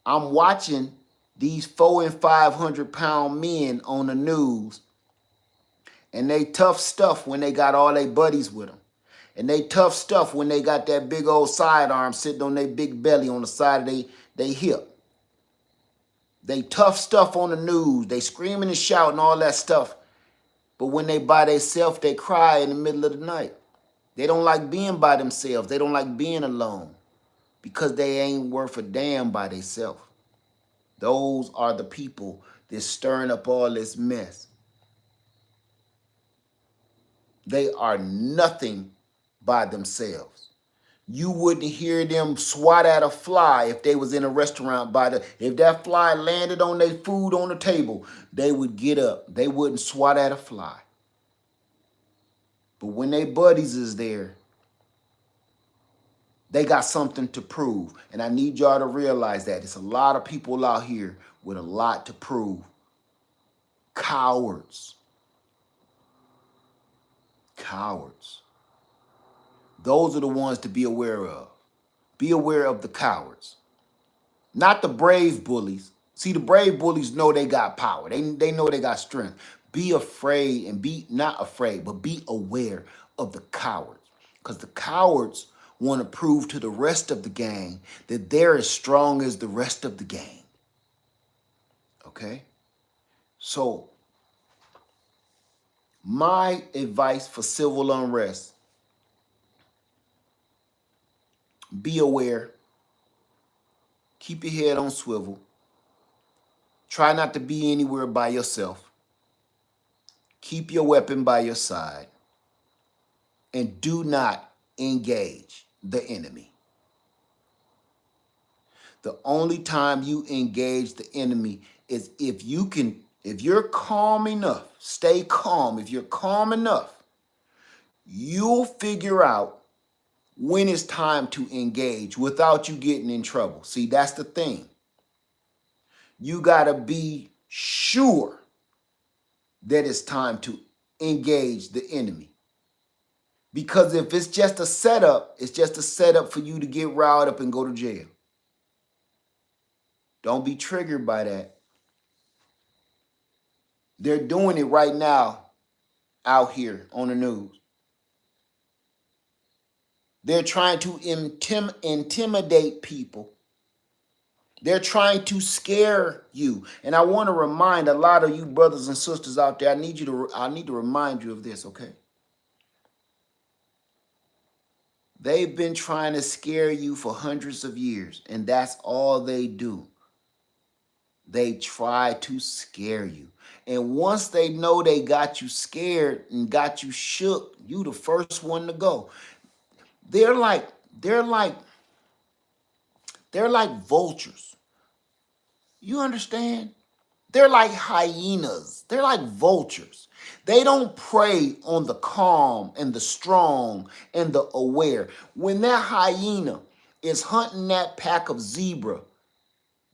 I'm watching these 400 and 500 pound men on the news, and they tough stuff when they got all their buddies with them. And they tough stuff when they got that big old sidearm sitting on their big belly on the side of their hip. They tough stuff on the news. They screaming and shouting all that stuff. But when they by themselves, they cry in the middle of the night. They don't like being by themselves. They don't like being alone because they ain't worth a damn by themselves. Those are the people that's stirring up all this mess. They are nothing by themselves. You wouldn't hear them swat at a fly if they was in a restaurant if that fly landed on their food on the table, they would get up. They wouldn't swat at a fly. But when their buddies is there, they got something to prove. And I need y'all to realize that. It's a lot of people out here with a lot to prove. Cowards. Cowards. Those are the ones to be aware of. Be aware of the cowards. Not the brave bullies. See, the brave bullies know they got power. They know they got strength. Be afraid and be not afraid, but be aware of the cowards. Because the cowards want to prove to the rest of the gang that they're as strong as the rest of the gang. Okay? So, my advice for civil unrest, be aware. Keep your head on swivel. Try not to be anywhere by yourself. Keep your weapon by your side. And do not engage the enemy. The only time you engage the enemy is if you're calm enough, stay calm. If you're calm enough, you'll figure out when it's time to engage without you getting in trouble. See, that's the thing. You got to be sure that it's time to engage the enemy. Because if it's just a setup, it's just a setup for you to get riled up and go to jail. Don't be triggered by that. They're doing it right now out here on the news. They're trying to intimidate people. They're trying to scare you. And I want to remind a lot of you brothers and sisters out there, I need to remind you of this, okay? They've been trying to scare you for hundreds of years, and that's all they do. They try to scare you. And once they know they got you scared and got you shook, you the first one to go. They're like vultures. You understand? They're like hyenas. They're like vultures. They don't prey on the calm and the strong and the aware. When that hyena is hunting that pack of zebra,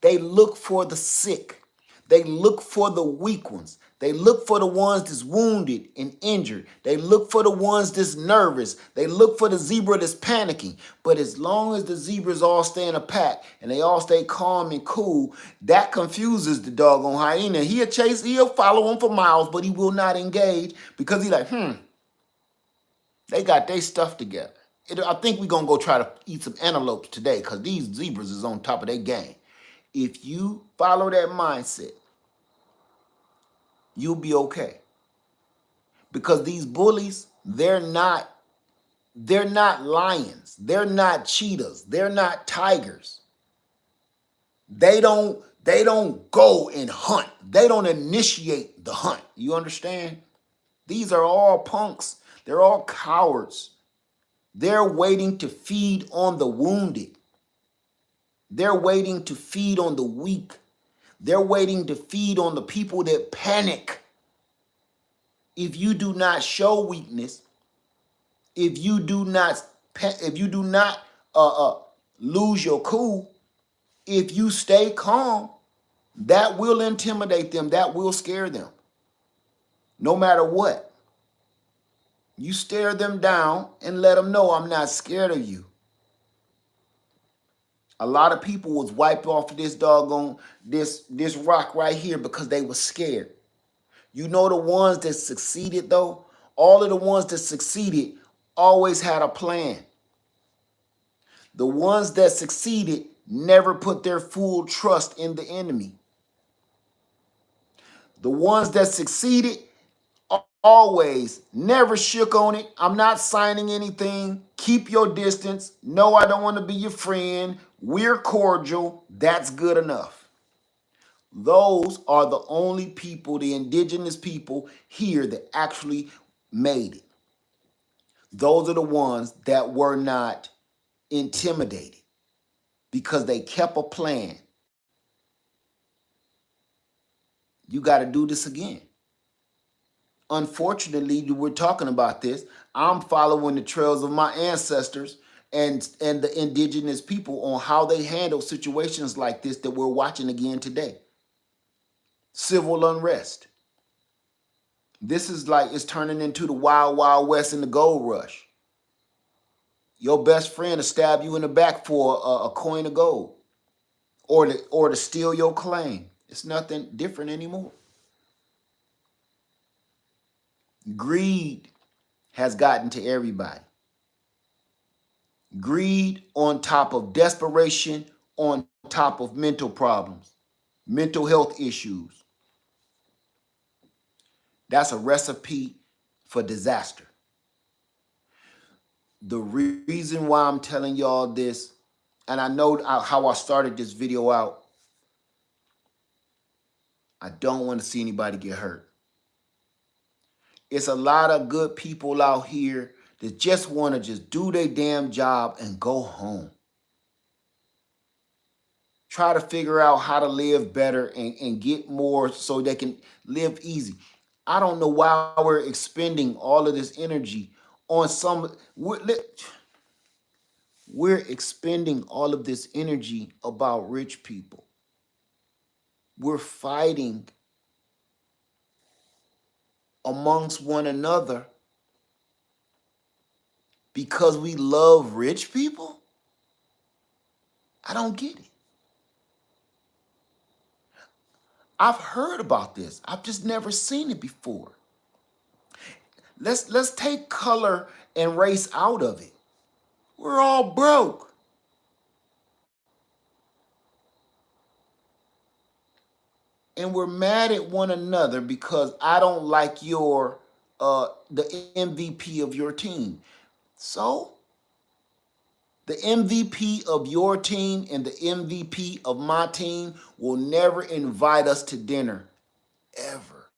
they look for the sick. They look for the weak ones. They look for the ones that's wounded and injured. They look for the ones that's nervous. They look for the zebra that's panicking. But as long as the zebras all stay in a pack and they all stay calm and cool, that confuses the doggone hyena. He'll follow them for miles, but he will not engage because he's like, they got their stuff together. I think we're going to go try to eat some antelopes today because these zebras is on top of their game. If you follow that mindset, you'll be okay. Because these bullies, they're not lions. They're not cheetahs. They're not tigers. They don't go and hunt. They don't initiate the hunt. You understand? These are all punks. They're all cowards. They're waiting to feed on the wounded. They're waiting to feed on the weak. They're waiting to feed on the people that panic. If you do not show weakness, if you do not lose your cool, if you stay calm, that will intimidate them. That will scare them. No matter what. You stare them down and let them know, I'm not scared of you. A lot of people was wiped off of this doggone, this rock right here because they were scared. You know the ones that succeeded though? All of the ones that succeeded always had a plan. The ones that succeeded never put their full trust in the enemy. The ones that succeeded always never shook on it. I'm not signing anything. Keep your distance. No, I don't want to be your friend. We're cordial. That's good enough. Those are the only people, the indigenous people here that actually made it. Those are the ones that were not intimidated because they kept a plan. You got to do this again. Unfortunately, we're talking about this. I'm following the trails of my ancestors and the indigenous people on how they handle situations like this that we're watching again today. Civil unrest. This is like it's turning into the wild, wild west in the gold rush. Your best friend will stab you in the back for a coin of gold, or to steal your claim. It's nothing different anymore. Greed has gotten to everybody. Greed on top of desperation, on top of mental problems, mental health issues. That's a recipe for disaster. The reason why I'm telling y'all this, and I know how I started this video out, I don't want to see anybody get hurt. It's a lot of good people out here that just want to just do their damn job and go home. Try to figure out how to live better and get more so they can live easy. I don't know why we're expending all of this energy on some. We're expending all of this energy about rich people. We're fighting amongst one another because we love rich people? I don't get it. I've heard about this. I've just never seen it before. Let's take color and race out of it. We're all broke. And we're mad at one another because I don't like the MVP of your team. So the MVP of your team and the MVP of my team will never invite us to dinner, ever.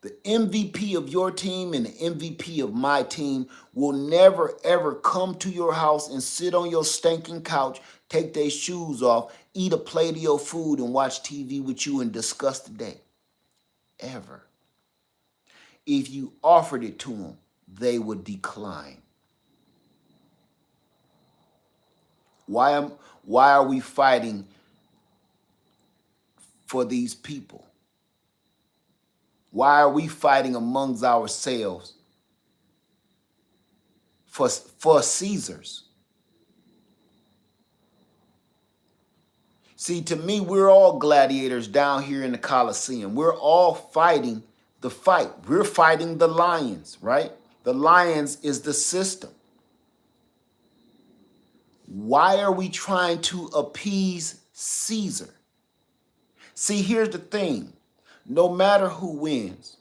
The MVP of your team and the MVP of my team will never, ever come to your house and sit on your stinking couch, take their shoes off, eat a plate of your food, and watch TV with you and discuss the day. Ever. If you offered it to them, they would decline. Why are we fighting for these people? Why are we fighting amongst ourselves for Caesars? See, to me, we're all gladiators down here in the Colosseum. We're all fighting the fight. We're fighting the lions, right? The lions is the system. Why are we trying to appease Caesar? See, here's the thing. No matter who wins,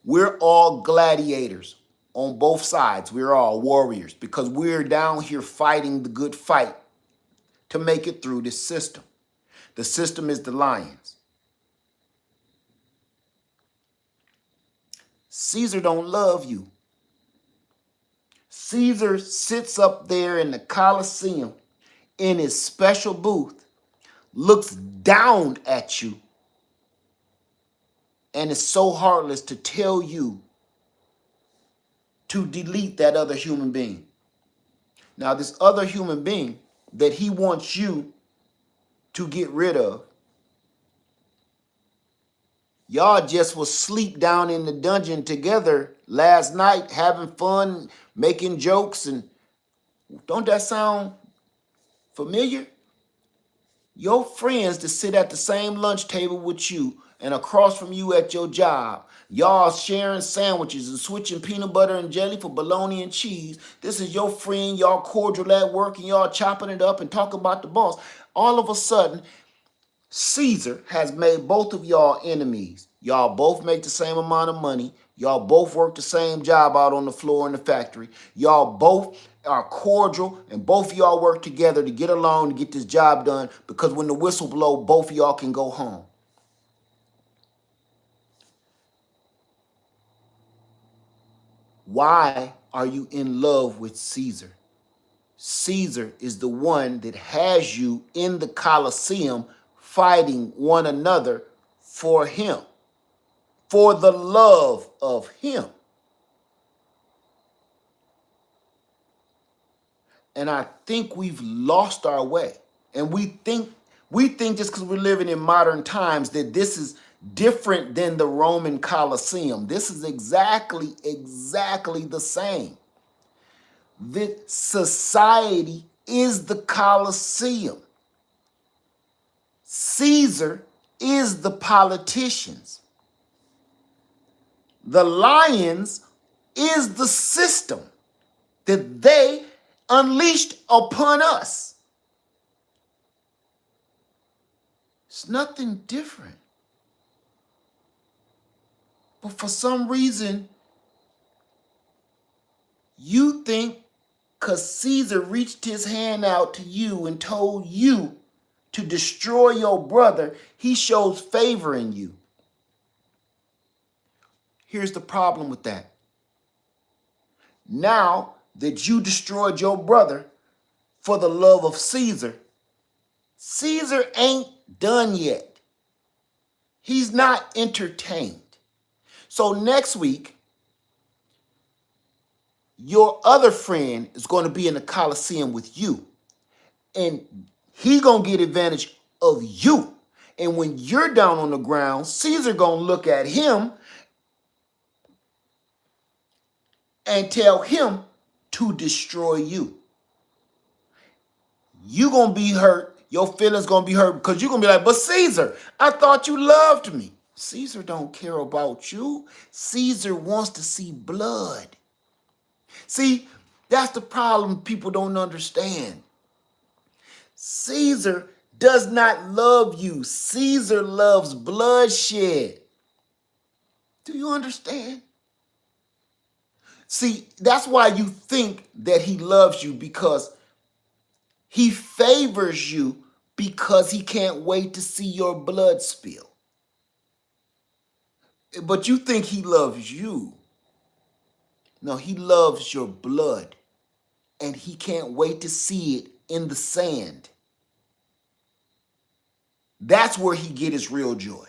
we're all gladiators on both sides. We're all warriors because we're down here fighting the good fight to make it through this system. The system is the lions. Caesar don't love you. Caesar sits up there in the Colosseum in his special booth, looks down at you, and is so heartless to tell you to delete that other human being. Now, this other human being that he wants you to get rid of, y'all just was sleep down in the dungeon together last night, having fun, making jokes, and don't that sound familiar? Your friends that sit at the same lunch table with you and across from you at your job, y'all sharing sandwiches and switching peanut butter and jelly for bologna and cheese. This is your friend, y'all cordial at work, and y'all chopping it up and talking about the boss. All of a sudden, Caesar has made both of y'all enemies. Y'all both make the same amount of money. Y'all both work the same job out on the floor in the factory. Y'all both are cordial, and both of y'all work together to get along to get this job done, because when the whistle blows, both of y'all can go home. Why are you in love with Caesar? Caesar is the one that has you in the Colosseum fighting one another for him, for the love of him. And I think we've lost our way. And we think just because we're living in modern times that this different than the Roman Colosseum. This is exactly the same. This society is the Colosseum. Caesar is the politicians. The lions is the system that they unleashed upon us. It's nothing different. But for some reason, you think because Caesar reached his hand out to you and told you to destroy your brother, he shows favor in you. Here's the problem with that. Now that you destroyed your brother for the love of Caesar, Caesar ain't done yet. He's not entertained. So next week, your other friend is going to be in the Colosseum with you. And he going to get advantage of you. And when you're down on the ground, Caesar going to look at him and tell him to destroy you. You going to be hurt. Your feelings going to be hurt because you're going to be like, but Caesar, I thought you loved me. Caesar don't care about you. Caesar wants to see blood. See, that's the problem people don't understand. Caesar does not love you. Caesar loves bloodshed. Do you understand? See, that's why you think that he loves you, because he favors you because he can't wait to see your blood spill. But you think he loves you. No, he loves your blood, and he can't wait to see it in the sand. That's where he get his real joy.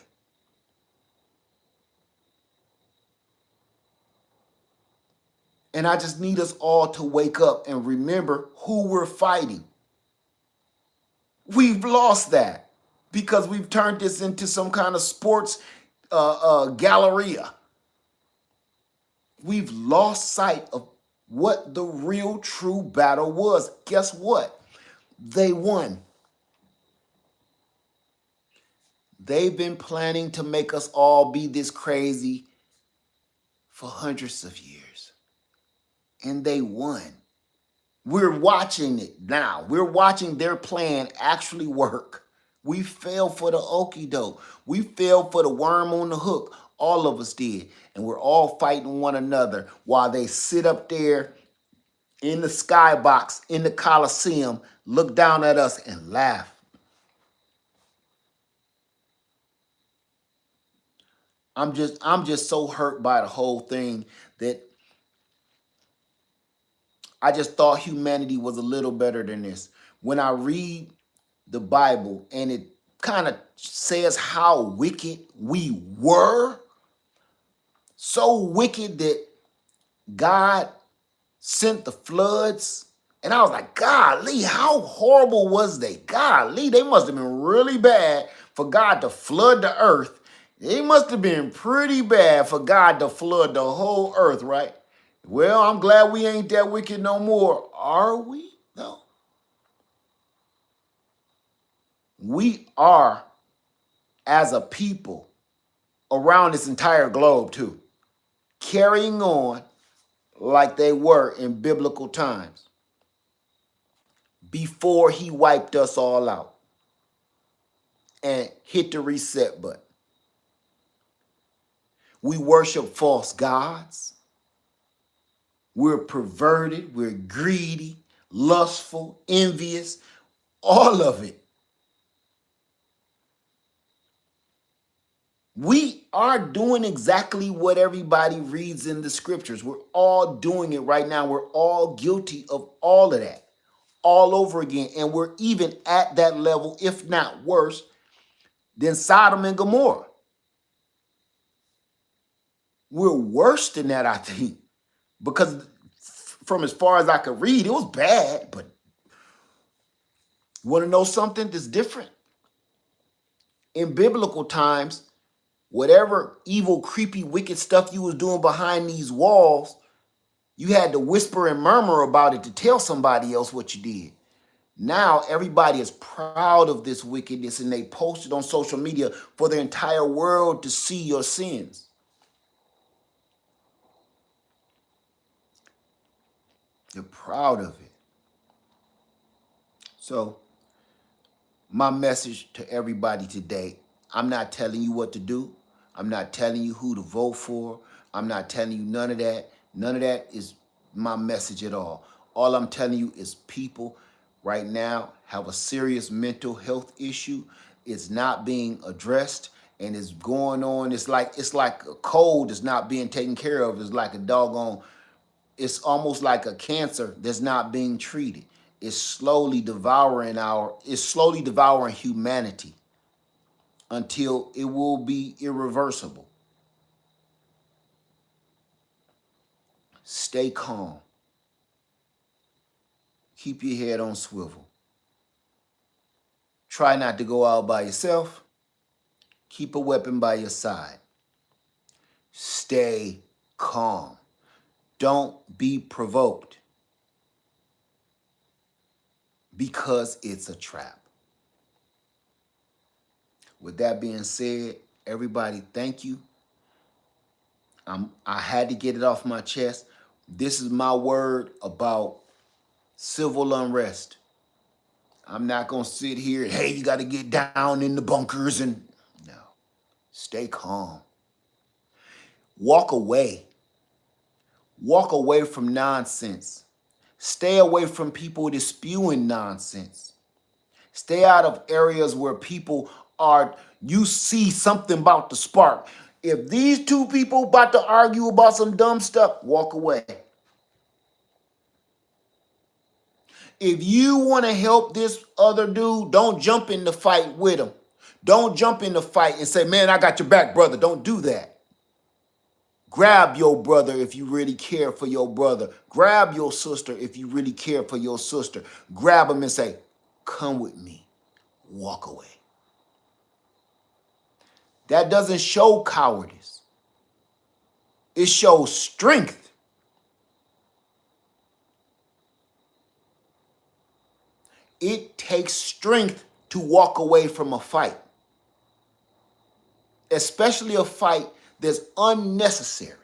And I just need us all to wake up and remember who we're fighting. We've lost that because we've turned this into some kind of sports galleria. We've lost sight of what the real true battle was. Guess what? They won. They've been planning to make us all be this crazy for hundreds of years. And they won. We're watching it now. We're watching their plan actually work. We fell for the okie doke. We fell for the worm on the hook. All of us did. And we're all fighting one another while they sit up there in the skybox, in the Colosseum, look down at us and laugh. I'm just so hurt by the whole thing that I just thought humanity was a little better than this. When I read the Bible and it kind of says how wicked we were, so wicked that God sent the floods. And I was like, golly, how horrible was they? Golly, they must have been really bad for God to flood the earth. It must have been pretty bad for God to flood the whole earth, right? Well, I'm glad we ain't that wicked no more. Are we? No. We are, as a people, around this entire globe too, carrying on like they were in biblical times before he wiped us all out and hit the reset button. We worship false gods. We're perverted. We're greedy, lustful, envious, all of it. We are doing exactly what everybody reads in the scriptures. We're all doing it right now. We're all guilty of all of that all over again. And we're even at that level, if not worse, than Sodom and Gomorrah. We're worse than that, I think, because from as far as I could read, it was bad. But you want to know something that's different? In biblical times, Whatever evil, creepy, wicked stuff you was doing behind these walls, you had to whisper and murmur about it to tell somebody else what you did. Now everybody is proud of this wickedness and they post it on social media for the entire world to see your sins. You're proud of it. So, my message to everybody today, I'm not telling you what to do. I'm not telling you who to vote for. I'm not telling you none of that. None of that is my message at all. All I'm telling you is people right now have a serious mental health issue. It's not being addressed and it's going on. It's like a cold that's not being taken care of. It's like a doggone, it's almost like a cancer that's not being treated. It's slowly devouring humanity until it will be irreversible. Stay calm. Keep your head on swivel. Try not to go out by yourself. Keep a weapon by your side. Stay calm. Don't be provoked because it's a trap. With that being said, everybody, thank you. I had to get it off my chest. This is my word about civil unrest. I'm not going to sit here and, hey, you got to get down in the bunkers and no. Stay calm. Walk away. Walk away from nonsense. Stay away from people that spewing nonsense. Stay out of areas where people are, you see something about to spark. If these two people about to argue about some dumb stuff, walk away. If you want to help this other dude, don't jump in the fight with him. Don't jump in the fight and say, man, I got your back, brother. Don't do that. Grab your brother if you really care for your brother. Grab your sister if you really care for your sister. Grab them and say, come with me. Walk away. That doesn't show cowardice. It shows strength. It takes strength to walk away from a fight, especially a fight that's unnecessary.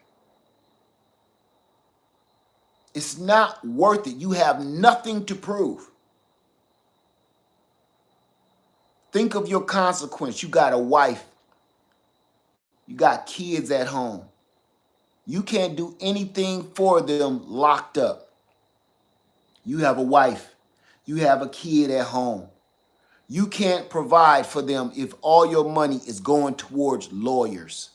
It's not worth it. You have nothing to prove. Think of your consequence. You got a wife. You got kids at home. You can't do anything for them locked up. You have a wife. You have a kid at home. You can't provide for them if all your money is going towards lawyers.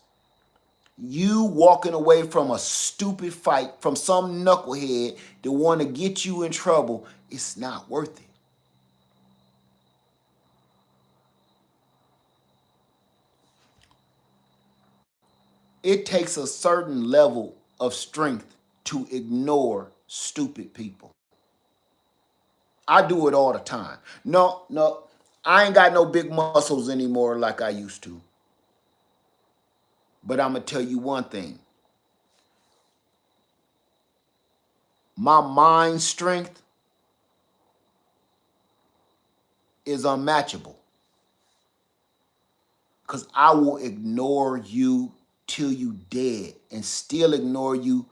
You walking away from a stupid fight from some knucklehead that want to get you in trouble, it's not worth it. It takes a certain level of strength to ignore stupid people. I do it all the time. No, I ain't got no big muscles anymore like I used to. But I'm going to tell you one thing. My mind strength is unmatchable. Because I will ignore you till you dead and still ignore you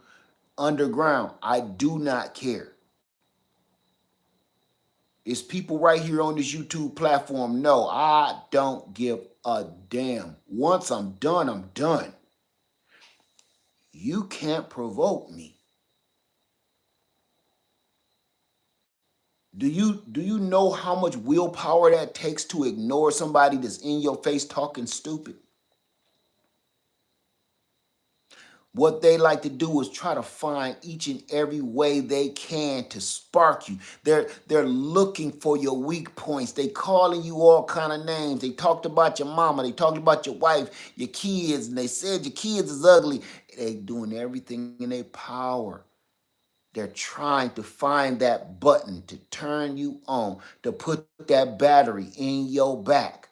underground. I do not care. It's people right here on this YouTube platform. No, I don't give a damn. Once I'm done, I'm done. You can't provoke me. Do you know how much willpower that takes to ignore somebody that's in your face talking stupid? What they like to do is try to find each and every way they can to spark you. They're looking for your weak points. They calling you all kind of names. They talked about your mama. They talked about your wife, your kids, and they said your kids is ugly. They doing everything in their power. They're trying to find that button to turn you on, to put that battery in your back.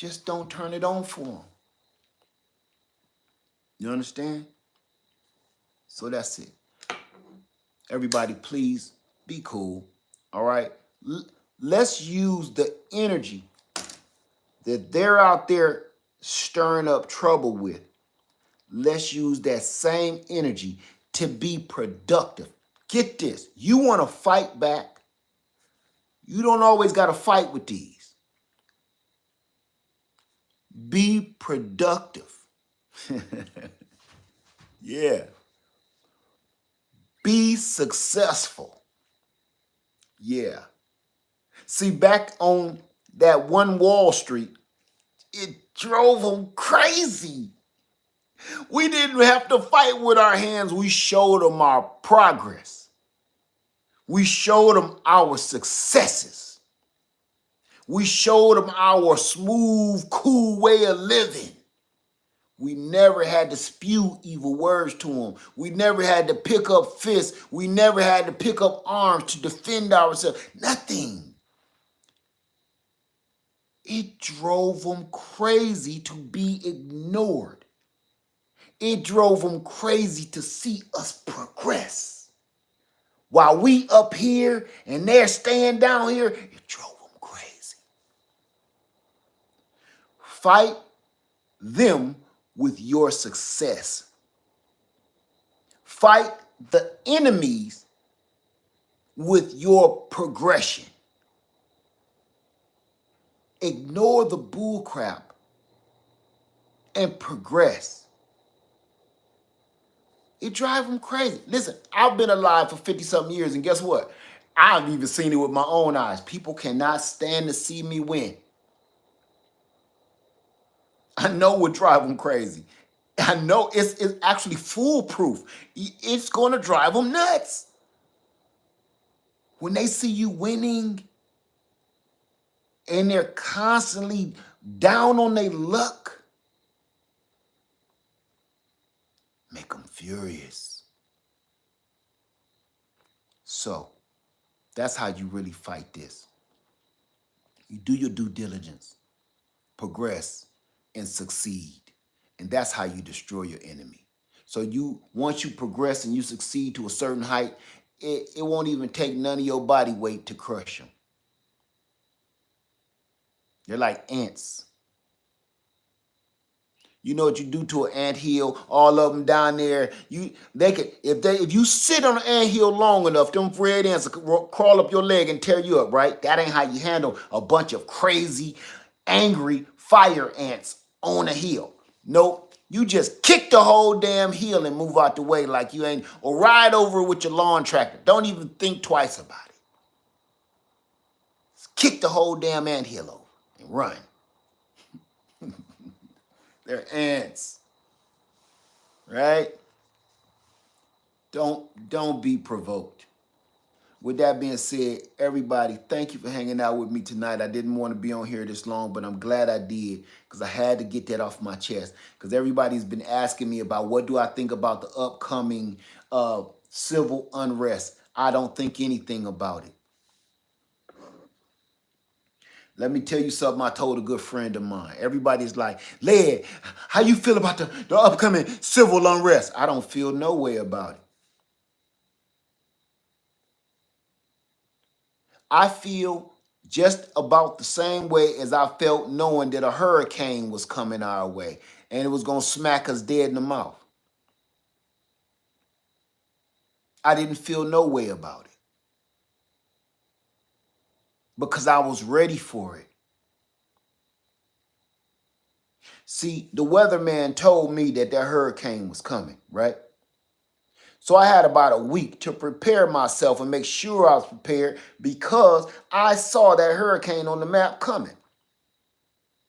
Just don't turn it on for them. You understand? So that's it. Everybody, please be cool. All right? Let's use the energy that they're out there stirring up trouble with. Let's use that same energy to be productive. Get this. You want to fight back? You don't always got to fight with these. Be productive. Yeah. Be successful. Yeah. See, back on that one Wall Street, it drove them crazy. We didn't have to fight with our hands. We showed them our progress. We showed them our successes. We showed them our smooth, cool way of living. We never had to spew evil words to them. We never had to pick up fists. We never had to pick up arms to defend ourselves. Nothing. It drove them crazy to be ignored. It drove them crazy to see us progress. While we up here and they're staying down here, it drove them crazy. Fight them with your success. Fight the enemies with your progression. Ignore the bullcrap and progress. It drives them crazy. Listen, I've been alive for 50-something years, and guess what? I've even seen it with my own eyes. People cannot stand to see me win. I know what drives them crazy. I know it's actually foolproof. It's going to drive them nuts. When they see you winning and they're constantly down on their luck, make them furious. So that's how you really fight this. You do your due diligence, progress, and succeed. And that's how you destroy your enemy. So once you progress and you succeed to a certain height, it won't even take none of your body weight to crush them. They're like ants. You know what you do to an anthill? All of them down there. If you sit on an anthill long enough, them red ants will crawl up your leg and tear you up, right? That ain't how you handle a bunch of crazy, angry fire ants on a hill. Nope. You just kick the whole damn hill and move out the way like you ain't, or ride over with your lawn tractor. Don't even think twice about it. Just kick the whole damn anthill over and run. They're ants, right? Don't be provoked. With that being said, everybody, thank you for hanging out with me tonight. I didn't want to be on here this long, but I'm glad I did because I had to get that off my chest because everybody's been asking me about what do I think about the upcoming civil unrest. I don't think anything about it. Let me tell you something I told a good friend of mine. Everybody's like, Led, how you feel about the upcoming civil unrest? I don't feel no way about it. I feel just about the same way as I felt knowing that a hurricane was coming our way and it was going to smack us dead in the mouth. I didn't feel no way about it because I was ready for it. See, the weatherman told me that hurricane was coming, right? So I had about a week to prepare myself and make sure I was prepared because I saw that hurricane on the map coming.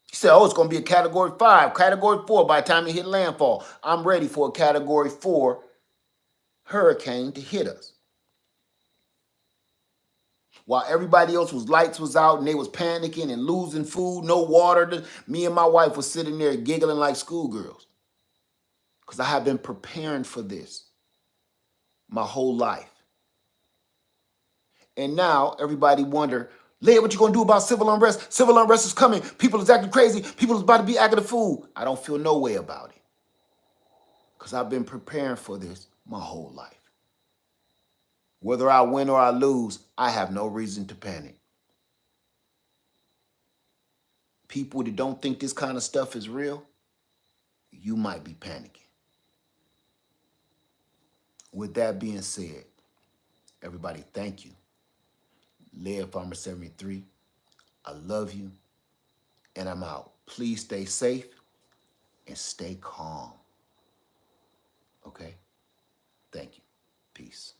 He said, oh, it's going to be a Category 5, Category 4 by the time it hit landfall. I'm ready for a Category 4 hurricane to hit us. While everybody else's lights was out and they was panicking and losing food, no water, me and my wife was sitting there giggling like schoolgirls because I have been preparing for this my whole life. And now everybody wonder, Leah, what you gonna do about civil unrest? Civil unrest is coming. People is acting crazy. People is about to be acting a fool. I don't feel no way about it. Because I've been preparing for this my whole life. Whether I win or I lose, I have no reason to panic. People that don't think this kind of stuff is real, you might be panicking. With that being said, everybody, thank you. Leah Farmer 73, I love you, and I'm out. Please stay safe and stay calm. Okay? Thank you. Peace.